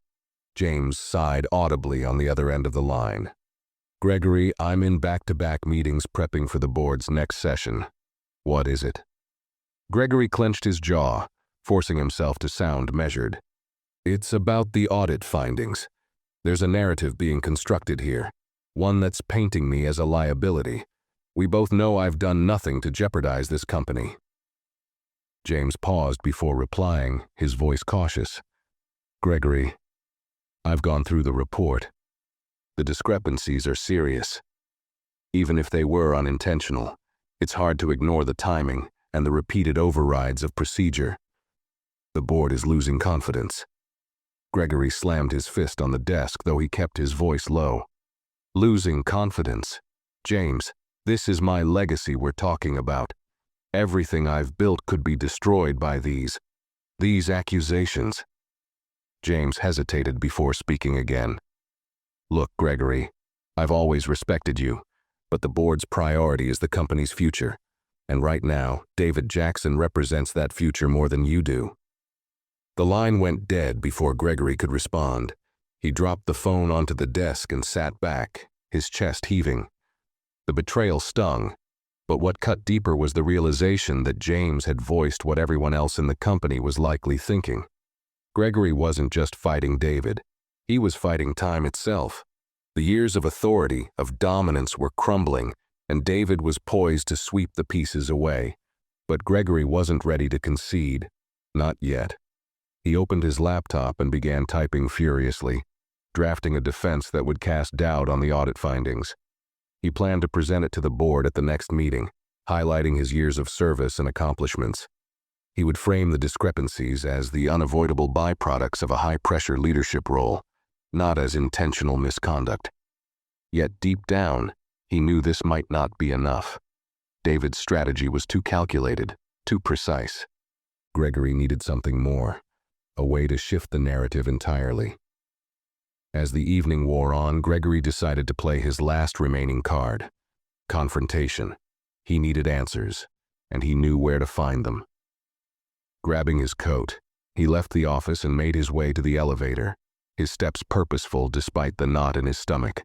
James sighed audibly on the other end of the line. "Gregory, I'm in back-to-back meetings prepping for the board's next session." "What is it?" Gregory clenched his jaw, forcing himself to sound measured. "It's about the audit findings. There's a narrative being constructed here, one that's painting me as a liability. We both know I've done nothing to jeopardize this company." James paused before replying, his voice cautious. "Gregory, I've gone through the report. The discrepancies are serious. Even if they were unintentional, it's hard to ignore the timing and the repeated overrides of procedure. The board is losing confidence." Gregory slammed his fist on the desk, though he kept his voice low. "Losing confidence? James, this is my legacy we're talking about. Everything I've built could be destroyed by these accusations." James hesitated before speaking again. "Look, Gregory, I've always respected you, but the board's priority is the company's future. And right now, David Jackson represents that future more than you do. The line went dead before Gregory could respond. He dropped the phone onto the desk and sat back, his chest heaving. The betrayal stung, but what cut deeper was the realization that James had voiced what everyone else in the company was likely thinking. Gregory wasn't just fighting David. He was fighting time itself. The years of authority, of dominance were crumbling, and David was poised to sweep the pieces away. But Gregory wasn't ready to concede. Not yet. He opened his laptop and began typing furiously, drafting a defense that would cast doubt on the audit findings. He planned to present it to the board at the next meeting, highlighting his years of service and accomplishments. He would frame the discrepancies as the unavoidable byproducts of a high-pressure leadership role, not as intentional misconduct. Yet deep down, he knew this might not be enough. David's strategy was too calculated, too precise. Gregory needed something more, a way to shift the narrative entirely. As the evening wore on, Gregory decided to play his last remaining card, confrontation. He needed answers, and he knew where to find them. Grabbing his coat, he left the office and made his way to the elevator, his steps purposeful despite the knot in his stomach.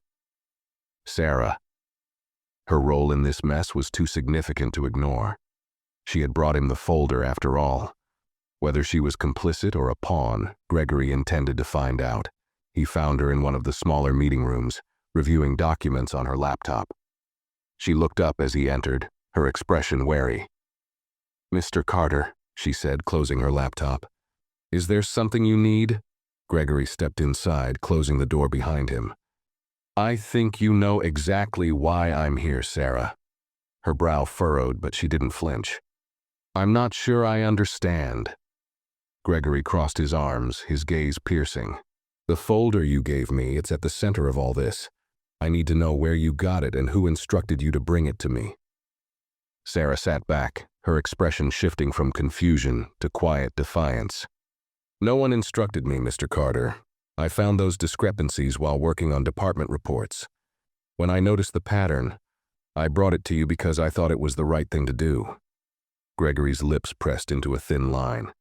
Sarah. Her role in this mess was too significant to ignore. She had brought him the folder after all. Whether she was complicit or a pawn, Gregory intended to find out. He found her in one of the smaller meeting rooms, reviewing documents on her laptop. She looked up as he entered, her expression wary. "Mr. Carter," she said, closing her laptop. "Is there something you need?" Gregory stepped inside, closing the door behind him. "I think you know exactly why I'm here, Sarah." Her brow furrowed, but she didn't flinch. "I'm not sure I understand." Gregory crossed his arms, his gaze piercing. "The folder you gave me, it's at the center of all this. I need to know where you got it and who instructed you to bring it to me." Sarah sat back, her expression shifting from confusion to quiet defiance. "No one instructed me, Mr. Carter. I found those discrepancies while working on department reports. When I noticed the pattern, I brought it to you because I thought it was the right thing to do." Gregory's lips pressed into a thin line.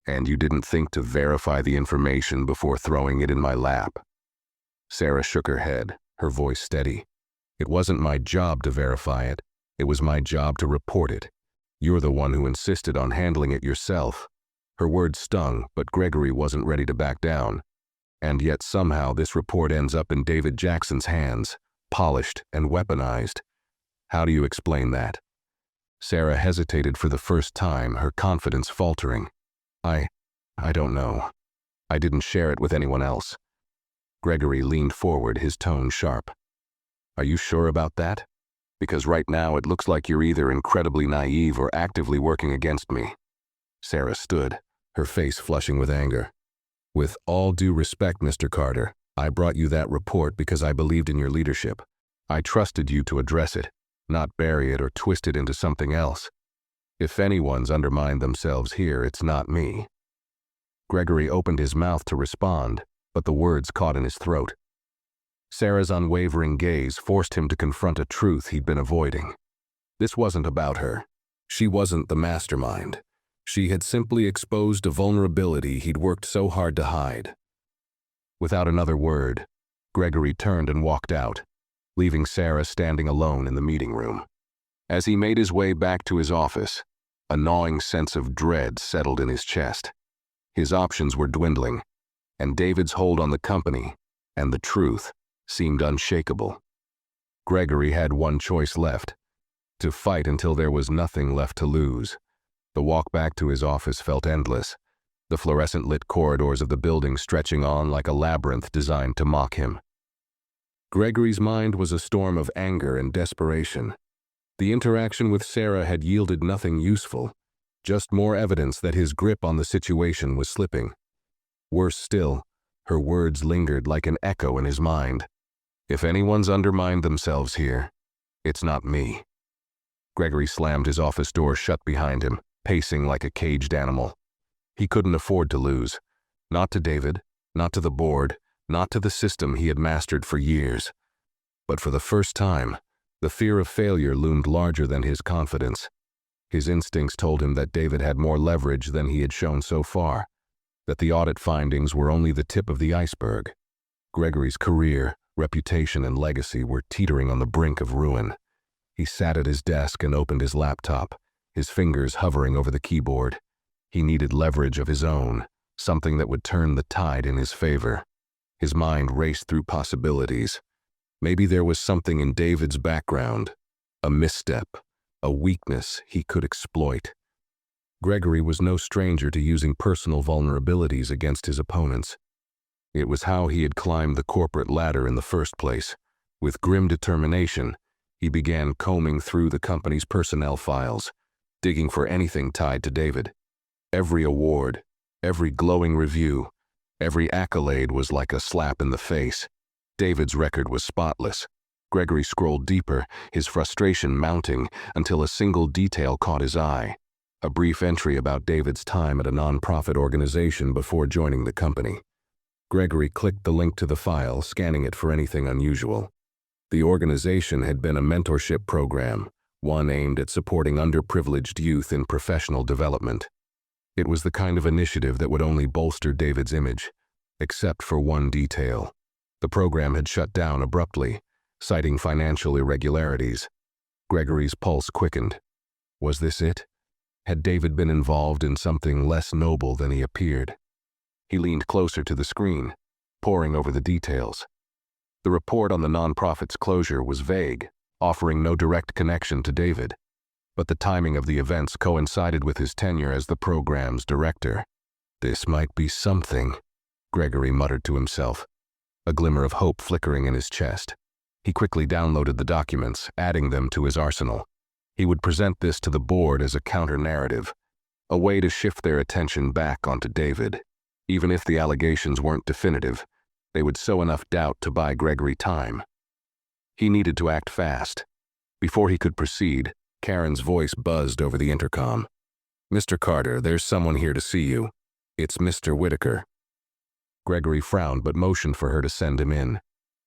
"And you didn't think to verify the information before throwing it in my lap?" Sarah shook her head, her voice steady. "It wasn't my job to verify it. It was my job to report it. You're the one who insisted on handling it yourself." Her words stung, but Gregory wasn't ready to back down. And yet somehow this report ends up in David Jackson's hands, polished and weaponized. How do you explain that? Sarah hesitated for the first time, her confidence faltering. I don't know. I didn't share it with anyone else." Gregory leaned forward, his tone sharp. "Are you sure about that? Because right now it looks like you're either incredibly naive or actively working against me." Sarah stood, her face flushing with anger. "With all due respect, Mr. Carter, I brought you that report because I believed in your leadership. I trusted you to address it, not bury it or twist it into something else. If anyone's undermined themselves here, it's not me." Gregory opened his mouth to respond, but the words caught in his throat. Sarah's unwavering gaze forced him to confront a truth he'd been avoiding. This wasn't about her. She wasn't the mastermind. She had simply exposed a vulnerability he'd worked so hard to hide. Without another word, Gregory turned and walked out, leaving Sarah standing alone in the meeting room. As he made his way back to his office, a gnawing sense of dread settled in his chest. His options were dwindling, and David's hold on the company, and the truth, seemed unshakable. Gregory had one choice left: to fight until there was nothing left to lose. The walk back to his office felt endless, the fluorescent-lit corridors of the building stretching on like a labyrinth designed to mock him. Gregory's mind was a storm of anger and desperation. The interaction with Sarah had yielded nothing useful, just more evidence that his grip on the situation was slipping. Worse still, her words lingered like an echo in his mind. "If anyone's undermined themselves here, it's not me." Gregory slammed his office door shut behind him, pacing like a caged animal. He couldn't afford to lose. Not to David, not to the board, not to the system he had mastered for years. But for the first time, The fear of failure loomed larger than his confidence. His instincts told him that David had more leverage than he had shown so far, that the audit findings were only the tip of the iceberg. Gregory's career, reputation, and legacy were teetering on the brink of ruin. He sat at his desk and opened his laptop, his fingers hovering over the keyboard. He needed leverage of his own, something that would turn the tide in his favor. His mind raced through possibilities. Maybe there was something in David's background, a misstep, a weakness he could exploit. Gregory was no stranger to using personal vulnerabilities against his opponents. It was how he had climbed the corporate ladder in the first place. With grim determination, he began combing through the company's personnel files, digging for anything tied to David. Every award, every glowing review, every accolade was like a slap in the face. David's record was spotless. Gregory scrolled deeper, his frustration mounting until a single detail caught his eye. A brief entry about David's time at a nonprofit organization before joining the company. Gregory clicked the link to the file, scanning it for anything unusual. The organization had been a mentorship program, one aimed at supporting underprivileged youth in professional development. It was the kind of initiative that would only bolster David's image, except for one detail. The program had shut down abruptly, citing financial irregularities. Gregory's pulse quickened. Was this it? Had David been involved in something less noble than he appeared? He leaned closer to the screen, poring over the details. The report on the nonprofit's closure was vague, offering no direct connection to David. But the timing of the events coincided with his tenure as the program's director. This might be something, Gregory muttered to himself, a glimmer of hope flickering in his chest. He quickly downloaded the documents, adding them to his arsenal. He would present this to the board as a counter-narrative, a way to shift their attention back onto David. Even if the allegations weren't definitive, they would sow enough doubt to buy Gregory time. He needed to act fast. Before he could proceed, Karen's voice buzzed over the intercom. "Mr. Carter, there's someone here to see you. It's Mr. Whitaker." Gregory frowned but motioned for her to send him in.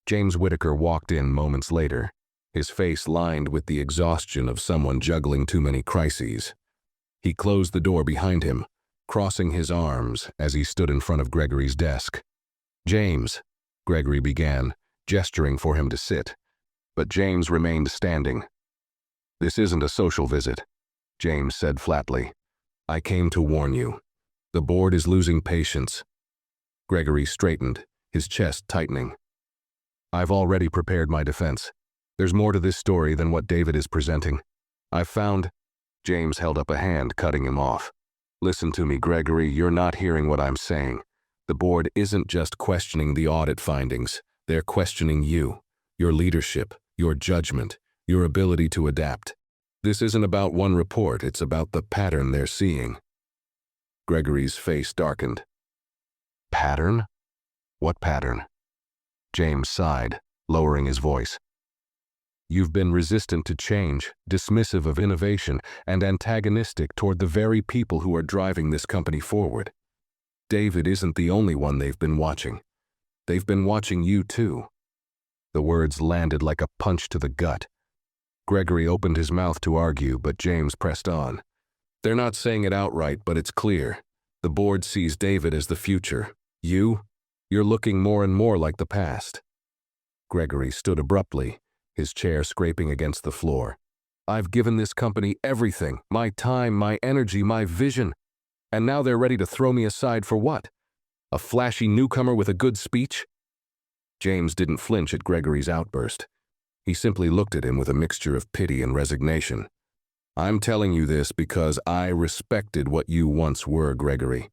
James Whitaker walked in moments later, his face lined with the exhaustion of someone juggling too many crises. He closed the door behind him, crossing his arms as he stood in front of Gregory's desk. "James," Gregory began, gesturing for him to sit, but James remained standing. "This isn't a social visit," James said flatly. "I came to warn you. The board is losing patience." Gregory straightened, his chest tightening. "I've already prepared my defense. There's more to this story than what David is presenting. I've found—" James held up a hand, cutting him off. "Listen to me, Gregory, you're not hearing what I'm saying. The board isn't just questioning the audit findings. They're questioning you, your leadership, your judgment, your ability to adapt. This isn't about one report, it's about the pattern they're seeing." Gregory's face darkened. "Pattern? What pattern?" James sighed, lowering his voice. "You've been resistant to change, dismissive of innovation, and antagonistic toward the very people who are driving this company forward. David isn't the only one they've been watching. They've been watching you too." The words landed like a punch to the gut. Gregory opened his mouth to argue, but James pressed on. "They're not saying it outright, but it's clear. The board sees David as the future. You're looking more and more like the past." Gregory stood abruptly, his chair scraping against the floor. "I've given this company everything, my time, my energy, my vision. And now they're ready to throw me aside for what? A flashy newcomer with a good speech?" James didn't flinch at Gregory's outburst. He simply looked at him with a mixture of pity and resignation. "I'm telling you this because I respected what you once were, Gregory.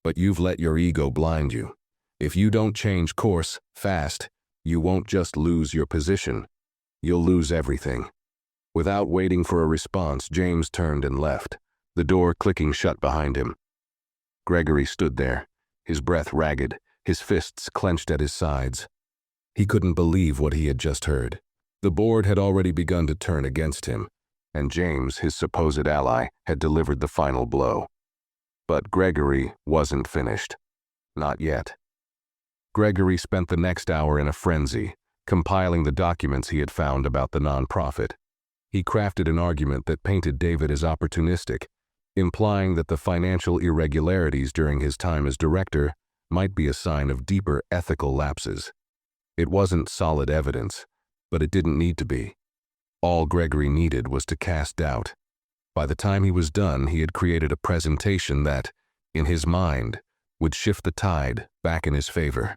But you've let your ego blind you. If you don't change course fast, you won't just lose your position. You'll lose everything." Without waiting for a response, James turned and left, the door clicking shut behind him. Gregory stood there, his breath ragged, his fists clenched at his sides. He couldn't believe what he had just heard. The board had already begun to turn against him, and James, his supposed ally, had delivered the final blow. But Gregory wasn't finished. Not yet. Gregory spent the next hour in a frenzy, compiling the documents he had found about the nonprofit. He crafted an argument that painted David as opportunistic, implying that the financial irregularities during his time as director might be a sign of deeper ethical lapses. It wasn't solid evidence, but it didn't need to be. All Gregory needed was to cast doubt. By the time he was done, he had created a presentation that, in his mind, would shift the tide back in his favor.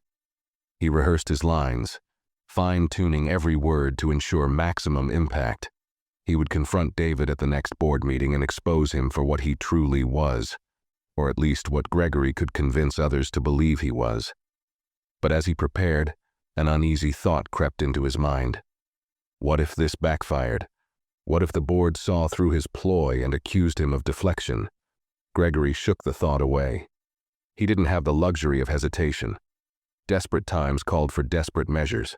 He rehearsed his lines, fine-tuning every word to ensure maximum impact. He would confront David at the next board meeting and expose him for what he truly was, or at least what Gregory could convince others to believe he was. But as he prepared, an uneasy thought crept into his mind. What if this backfired? What if the board saw through his ploy and accused him of deflection? Gregory shook the thought away. He didn't have the luxury of hesitation. Desperate times called for desperate measures.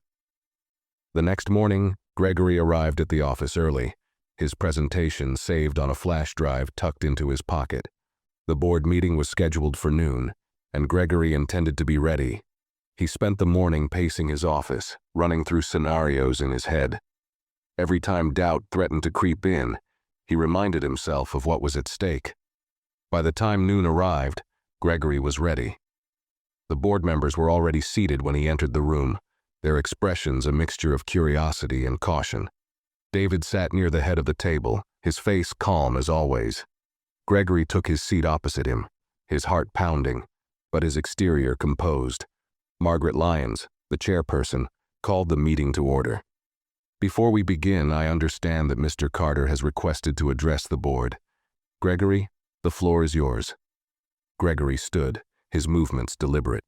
The next morning, Gregory arrived at the office early, his presentation saved on a flash drive tucked into his pocket. The board meeting was scheduled for noon, and Gregory intended to be ready. He spent the morning pacing his office, running through scenarios in his head. Every time doubt threatened to creep in, he reminded himself of what was at stake. By the time noon arrived, Gregory was ready. The board members were already seated when he entered the room, their expressions a mixture of curiosity and caution. David sat near the head of the table, his face calm as always. Gregory took his seat opposite him, his heart pounding, but his exterior composed. Margaret Lyons, the chairperson, called the meeting to order. Before we begin, I understand that Mr. Carter has requested to address the board. Gregory, the floor is yours. Gregory stood, his movements deliberate.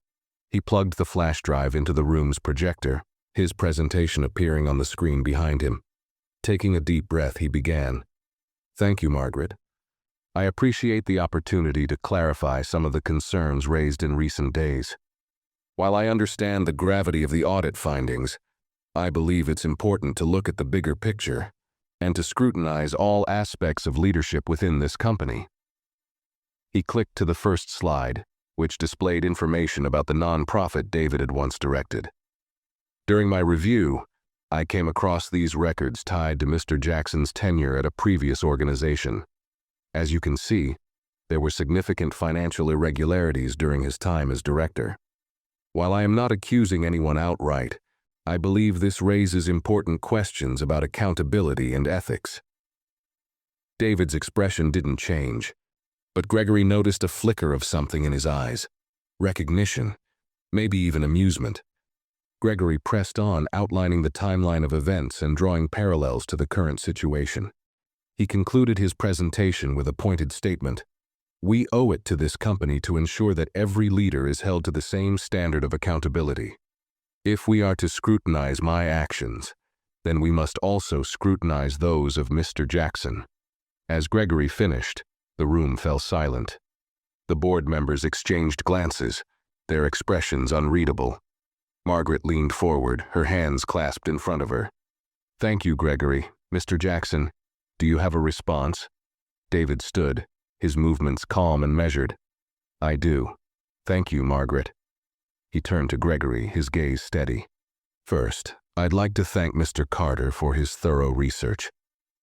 He plugged the flash drive into the room's projector, his presentation appearing on the screen behind him. Taking a deep breath, he began. Thank you, Margaret. I appreciate the opportunity to clarify some of the concerns raised in recent days. While I understand the gravity of the audit findings, I believe it's important to look at the bigger picture and to scrutinize all aspects of leadership within this company. He clicked to the first slide, which displayed information about the nonprofit David had once directed. During my review, I came across these records tied to Mr. Jackson's tenure at a previous organization. As you can see, there were significant financial irregularities during his time as director. While I am not accusing anyone outright, I believe this raises important questions about accountability and ethics. David's expression didn't change, but Gregory noticed a flicker of something in his eyes. Recognition, maybe even amusement. Gregory pressed on, outlining the timeline of events and drawing parallels to the current situation. He concluded his presentation with a pointed statement. We owe it to this company to ensure that every leader is held to the same standard of accountability. If we are to scrutinize my actions, then we must also scrutinize those of Mr. Jackson. As Gregory finished, the room fell silent. The board members exchanged glances, their expressions unreadable. Margaret leaned forward, her hands clasped in front of her. Thank you, Gregory. Mr. Jackson, do you have a response? David stood, his movements calm and measured. I do. Thank you, Margaret. He turned to Gregory, his gaze steady. First, I'd like to thank Mr. Carter for his thorough research.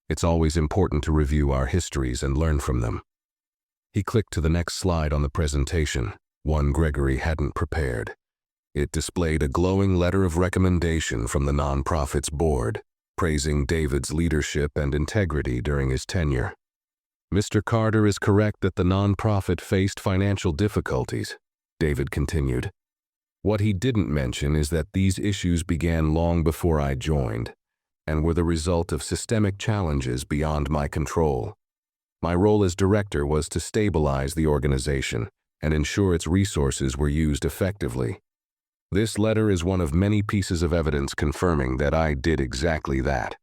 It's always important to review our histories and learn from them. He clicked to the next slide on the presentation, one Gregory hadn't prepared. It displayed a glowing letter of recommendation from the nonprofit's board, praising David's leadership and integrity during his tenure. Mr. Carter is correct that the nonprofit faced financial difficulties, David continued. What he didn't mention is that these issues began long before I joined, and were the result of systemic challenges beyond my control. My role as director was to stabilize the organization and ensure its resources were used effectively. This letter is one of many pieces of evidence confirming that I did exactly that.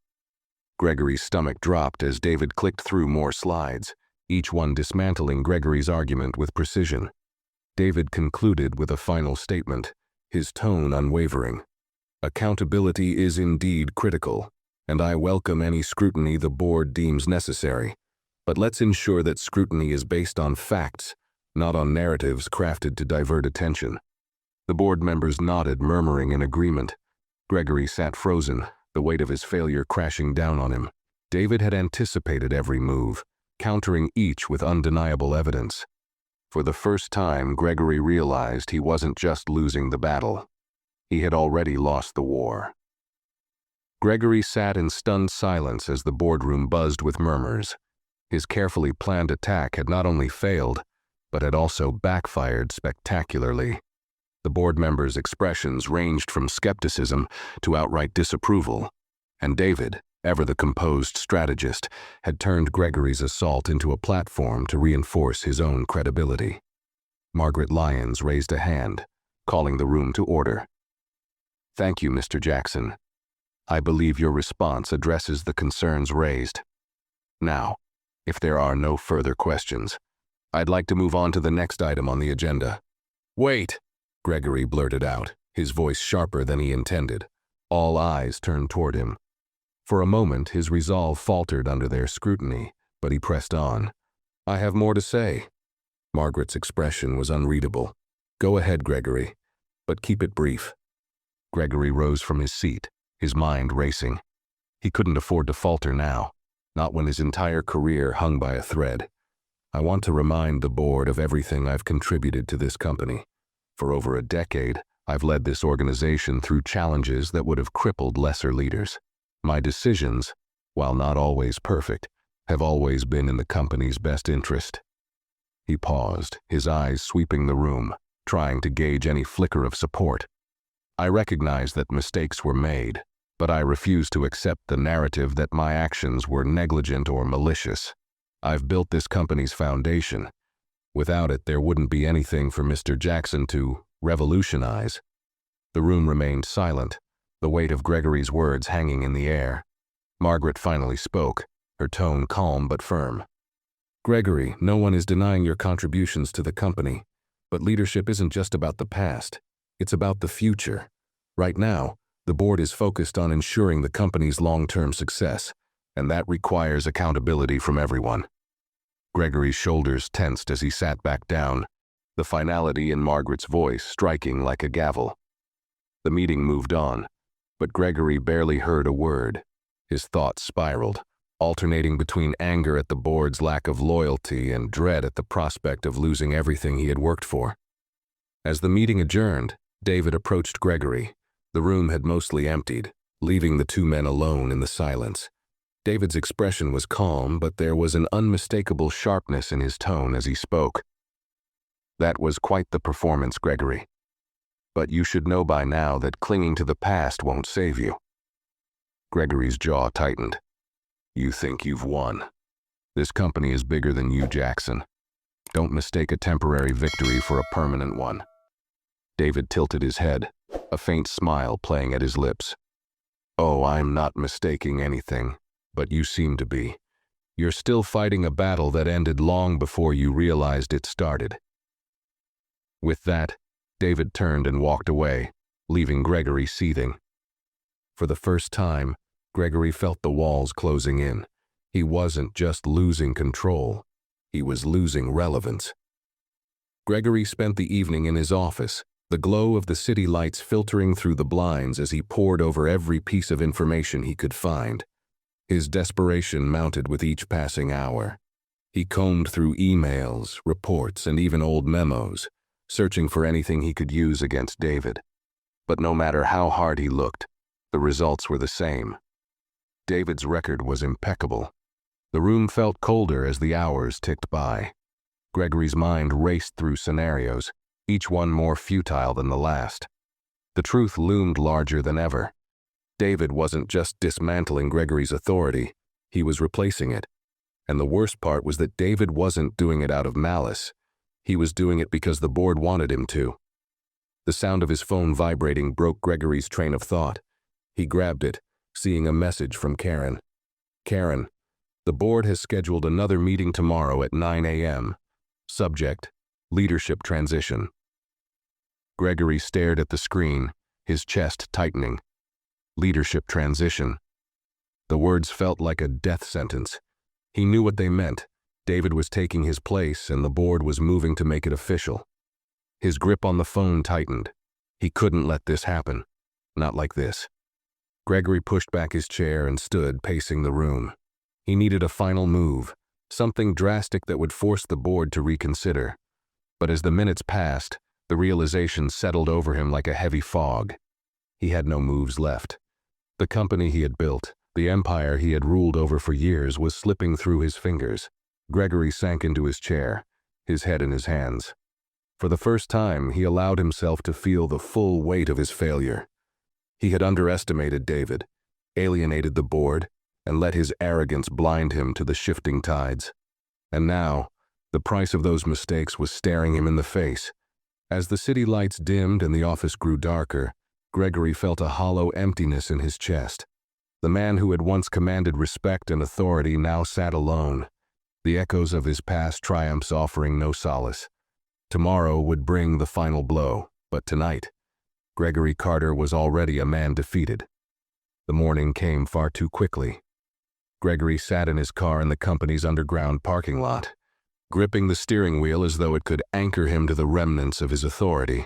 Gregory's stomach dropped as David clicked through more slides, each one dismantling Gregory's argument with precision. David concluded with a final statement, his tone unwavering. Accountability is indeed critical, and I welcome any scrutiny the board deems necessary. But let's ensure that scrutiny is based on facts, not on narratives crafted to divert attention. The board members nodded, murmuring in agreement. Gregory sat frozen, the weight of his failure crashing down on him. David had anticipated every move, countering each with undeniable evidence. For the first time, Gregory realized he wasn't just losing the battle. He had already lost the war. Gregory sat in stunned silence as the boardroom buzzed with murmurs. His carefully planned attack had not only failed, but had also backfired spectacularly. The board members' expressions ranged from skepticism to outright disapproval, and David, ever the composed strategist, had turned Gregory's assault into a platform to reinforce his own credibility. Margaret Lyons raised a hand, calling the room to order. "Thank you, Mr. Jackson. I believe your response addresses the concerns raised. Now, if there are no further questions, I'd like to move on to the next item on the agenda." "Wait!" Gregory blurted out, his voice sharper than he intended. All eyes turned toward him. For a moment, his resolve faltered under their scrutiny, but he pressed on. "I have more to say." Margaret's expression was unreadable. "Go ahead, Gregory, but keep it brief." Gregory rose from his seat, his mind racing. He couldn't afford to falter now, not when his entire career hung by a thread. "I want to remind the board of everything I've contributed to this company. For over a decade, I've led this organization through challenges that would have crippled lesser leaders. My decisions, while not always perfect, have always been in the company's best interest." He paused, his eyes sweeping the room, trying to gauge any flicker of support. "I recognize that mistakes were made, but I refuse to accept the narrative that my actions were negligent or malicious. I've built this company's foundation. Without it, there wouldn't be anything for Mr. Jackson to revolutionize." The room remained silent, the weight of Gregory's words hanging in the air. Margaret finally spoke, her tone calm but firm. "Gregory, no one is denying your contributions to the company, but leadership isn't just about the past. It's about the future. Right now, the board is focused on ensuring the company's long-term success, and that requires accountability from everyone." Gregory's shoulders tensed as he sat back down, the finality in Margaret's voice striking like a gavel. The meeting moved on, but Gregory barely heard a word. His thoughts spiraled, alternating between anger at the board's lack of loyalty and dread at the prospect of losing everything he had worked for. As the meeting adjourned, David approached Gregory. The room had mostly emptied, leaving the two men alone in the silence. David's expression was calm, but there was an unmistakable sharpness in his tone as he spoke. "That was quite the performance, Gregory. But you should know by now that clinging to the past won't save you." Gregory's jaw tightened. "You think you've won. This company is bigger than you, Jackson. Don't mistake a temporary victory for a permanent one." David tilted his head, a faint smile playing at his lips. "Oh, I'm not mistaking anything, but you seem to be. You're still fighting a battle that ended long before you realized it started." With that, David turned and walked away, leaving Gregory seething. For the first time, Gregory felt the walls closing in. He wasn't just losing control, he was losing relevance. Gregory spent the evening in his office, the glow of the city lights filtering through the blinds as he pored over every piece of information he could find. His desperation mounted with each passing hour. He combed through emails, reports, and even old memos, searching for anything he could use against David. But no matter how hard he looked, the results were the same. David's record was impeccable. The room felt colder as the hours ticked by. Gregory's mind raced through scenarios, each one more futile than the last. The truth loomed larger than ever. David wasn't just dismantling Gregory's authority, he was replacing it. And the worst part was that David wasn't doing it out of malice. He was doing it because the board wanted him to. The sound of his phone vibrating broke Gregory's train of thought. He grabbed it, seeing a message from Karen. "Karen, the board has scheduled another meeting tomorrow at 9 a.m. Subject, leadership transition." Gregory stared at the screen, his chest tightening. Leadership transition. The words felt like a death sentence. He knew what they meant. David was taking his place and the board was moving to make it official. His grip on the phone tightened. He couldn't let this happen. Not like this. Gregory pushed back his chair and stood pacing the room. He needed a final move, something drastic that would force the board to reconsider. But as the minutes passed, the realization settled over him like a heavy fog. He had no moves left. The company he had built, the empire he had ruled over for years, was slipping through his fingers. Gregory sank into his chair, his head in his hands. For the first time, he allowed himself to feel the full weight of his failure. He had underestimated David, alienated the board, and let his arrogance blind him to the shifting tides. And now, the price of those mistakes was staring him in the face. As the city lights dimmed and the office grew darker, Gregory felt a hollow emptiness in his chest. The man who had once commanded respect and authority now sat alone, the echoes of his past triumphs offering no solace. Tomorrow would bring the final blow, but tonight, Gregory Carter was already a man defeated. The morning came far too quickly. Gregory sat in his car in the company's underground parking lot, gripping the steering wheel as though it could anchor him to the remnants of his authority.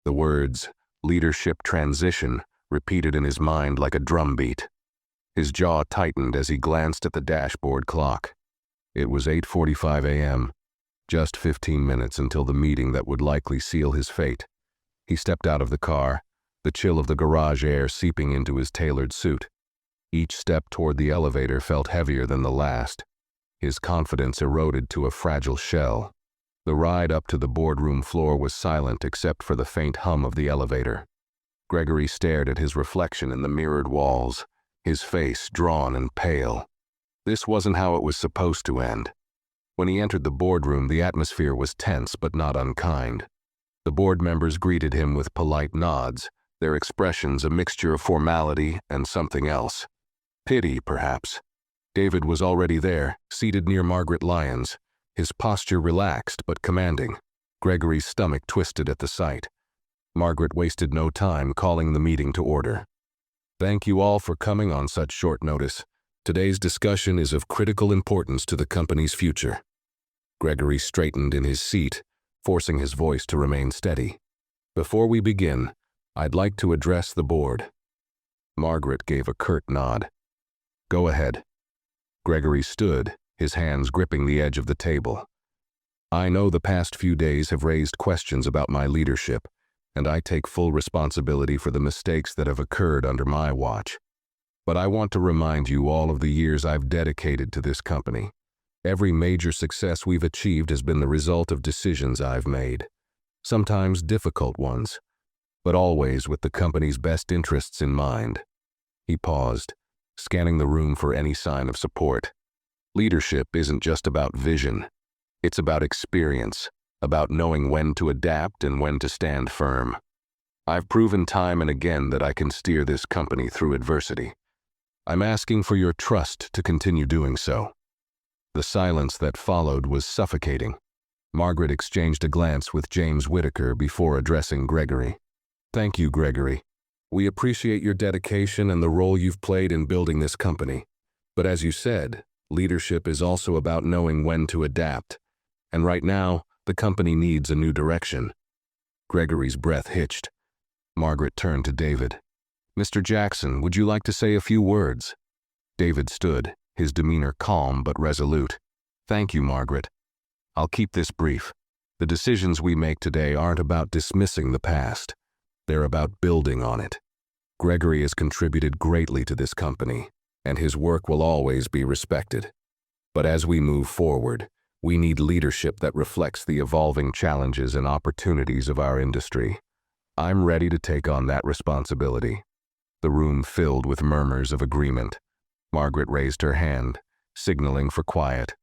The words, "leadership transition," repeated in his mind like a drumbeat. His jaw tightened as he glanced at the dashboard clock. It was 8:45 a.m., just 15 minutes until the meeting that would likely seal his fate. He stepped out of the car, the chill of the garage air seeping into his tailored suit. Each step toward the elevator felt heavier than the last. His confidence eroded to a fragile shell. The ride up to the boardroom floor was silent except for the faint hum of the elevator. Gregory stared at his reflection in the mirrored walls, his face drawn and pale. This wasn't how it was supposed to end. When he entered the boardroom, the atmosphere was tense but not unkind. The board members greeted him with polite nods, their expressions a mixture of formality and something else. Pity, perhaps. David was already there, seated near Margaret Lyons, his posture relaxed but commanding. Gregory's stomach twisted at the sight. Margaret wasted no time calling the meeting to order. "Thank you all for coming on such short notice. Today's discussion is of critical importance to the company's future." Gregory straightened in his seat, forcing his voice to remain steady. "Before we begin, I'd like to address the board." Margaret gave a curt nod. "Go ahead." Gregory stood, his hands gripping the edge of the table. "I know the past few days have raised questions about my leadership, and I take full responsibility for the mistakes that have occurred under my watch. But I want to remind you all of the years I've dedicated to this company. Every major success we've achieved has been the result of decisions I've made, sometimes difficult ones, but always with the company's best interests in mind." He paused, scanning the room for any sign of support. Leadership isn't just about vision. It's about experience, about knowing when to adapt and when to stand firm. I've proven time and again that I can steer this company through adversity. I'm asking for your trust to continue doing so." The silence that followed was suffocating. Margaret exchanged a glance with James Whitaker before addressing Gregory. "Thank you, Gregory. We appreciate your dedication and the role you've played in building this company. But as you said, leadership is also about knowing when to adapt. And right now, the company needs a new direction." Gregory's breath hitched. Margaret turned to David. "Mr. Jackson, would you like to say a few words?" David stood, his demeanor calm but resolute. "Thank you, Margaret. I'll keep this brief. The decisions we make today aren't about dismissing the past. They're about building on it. Gregory has contributed greatly to this company, and his work will always be respected. But as we move forward, we need leadership that reflects the evolving challenges and opportunities of our industry. I'm ready to take on that responsibility." The room filled with murmurs of agreement. Margaret raised her hand, signaling for quiet.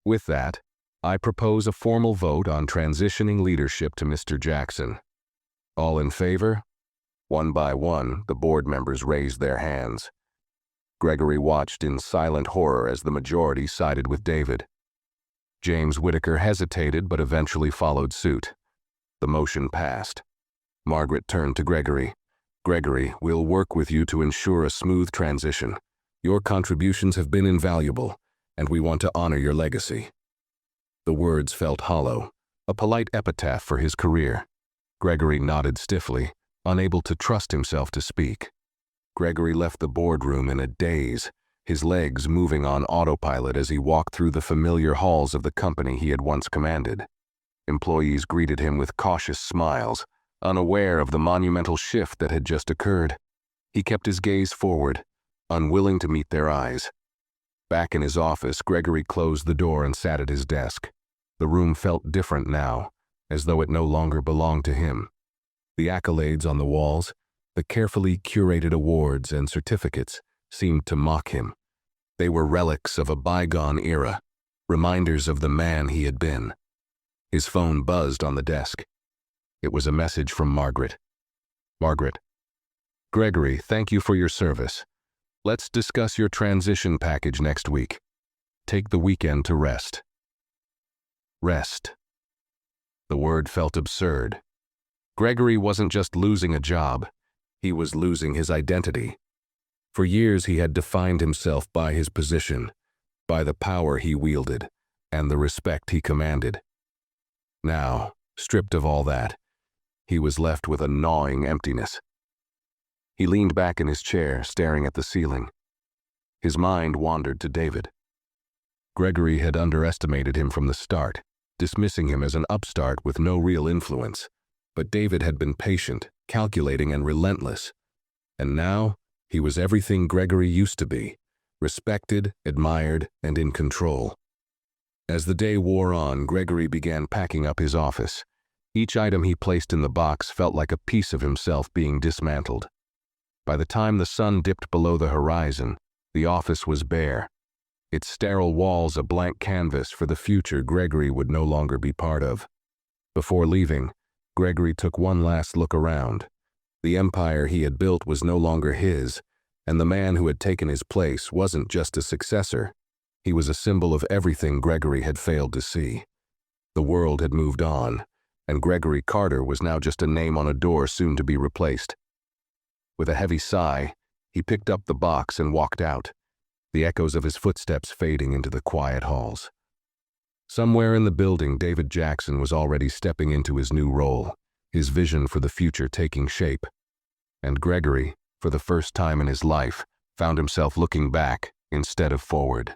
"With that, I propose a formal vote on transitioning leadership to Mr. Jackson. All in favor?" One by one, the board members raised their hands. Gregory watched in silent horror as the majority sided with David. James Whitaker hesitated but eventually followed suit. The motion passed. Margaret turned to Gregory. "Gregory, we'll work with you to ensure a smooth transition. Your contributions have been invaluable, and we want to honor your legacy." The words felt hollow, a polite epitaph for his career. Gregory nodded stiffly, unable to trust himself to speak. Gregory left the boardroom in a daze, his legs moving on autopilot as he walked through the familiar halls of the company he had once commanded. Employees greeted him with cautious smiles, unaware of the monumental shift that had just occurred. He kept his gaze forward, unwilling to meet their eyes. Back in his office, Gregory closed the door and sat at his desk. The room felt different now, as though it no longer belonged to him. The accolades on the walls, the carefully curated awards and certificates, seemed to mock him. They were relics of a bygone era, reminders of the man he had been. His phone buzzed on the desk. It was a message from Margaret. Margaret. Gregory, thank you for your service. Let's discuss your transition package next week. Take the weekend to rest. Rest. The word felt absurd. Gregory wasn't just losing a job, he was losing his identity. For years he had defined himself by his position, by the power he wielded, and the respect he commanded. Now, stripped of all that, he was left with a gnawing emptiness. He leaned back in his chair, staring at the ceiling. His mind wandered to David. Gregory had underestimated him from the start, dismissing him as an upstart with no real influence. But David had been patient, calculating, and relentless. And now, he was everything Gregory used to be, respected, admired, and in control. As the day wore on, Gregory began packing up his office. Each item he placed in the box felt like a piece of himself being dismantled. By the time the sun dipped below the horizon, the office was bare, its sterile walls a blank canvas for the future Gregory would no longer be part of. Before leaving, Gregory took one last look around. The empire he had built was no longer his, and the man who had taken his place wasn't just a successor. He was a symbol of everything Gregory had failed to see. The world had moved on, and Gregory Carter was now just a name on a door soon to be replaced. With a heavy sigh, he picked up the box and walked out, the echoes of his footsteps fading into the quiet halls. Somewhere in the building, David Jackson was already stepping into his new role, his vision for the future taking shape. And Gregory, for the first time in his life, found himself looking back instead of forward.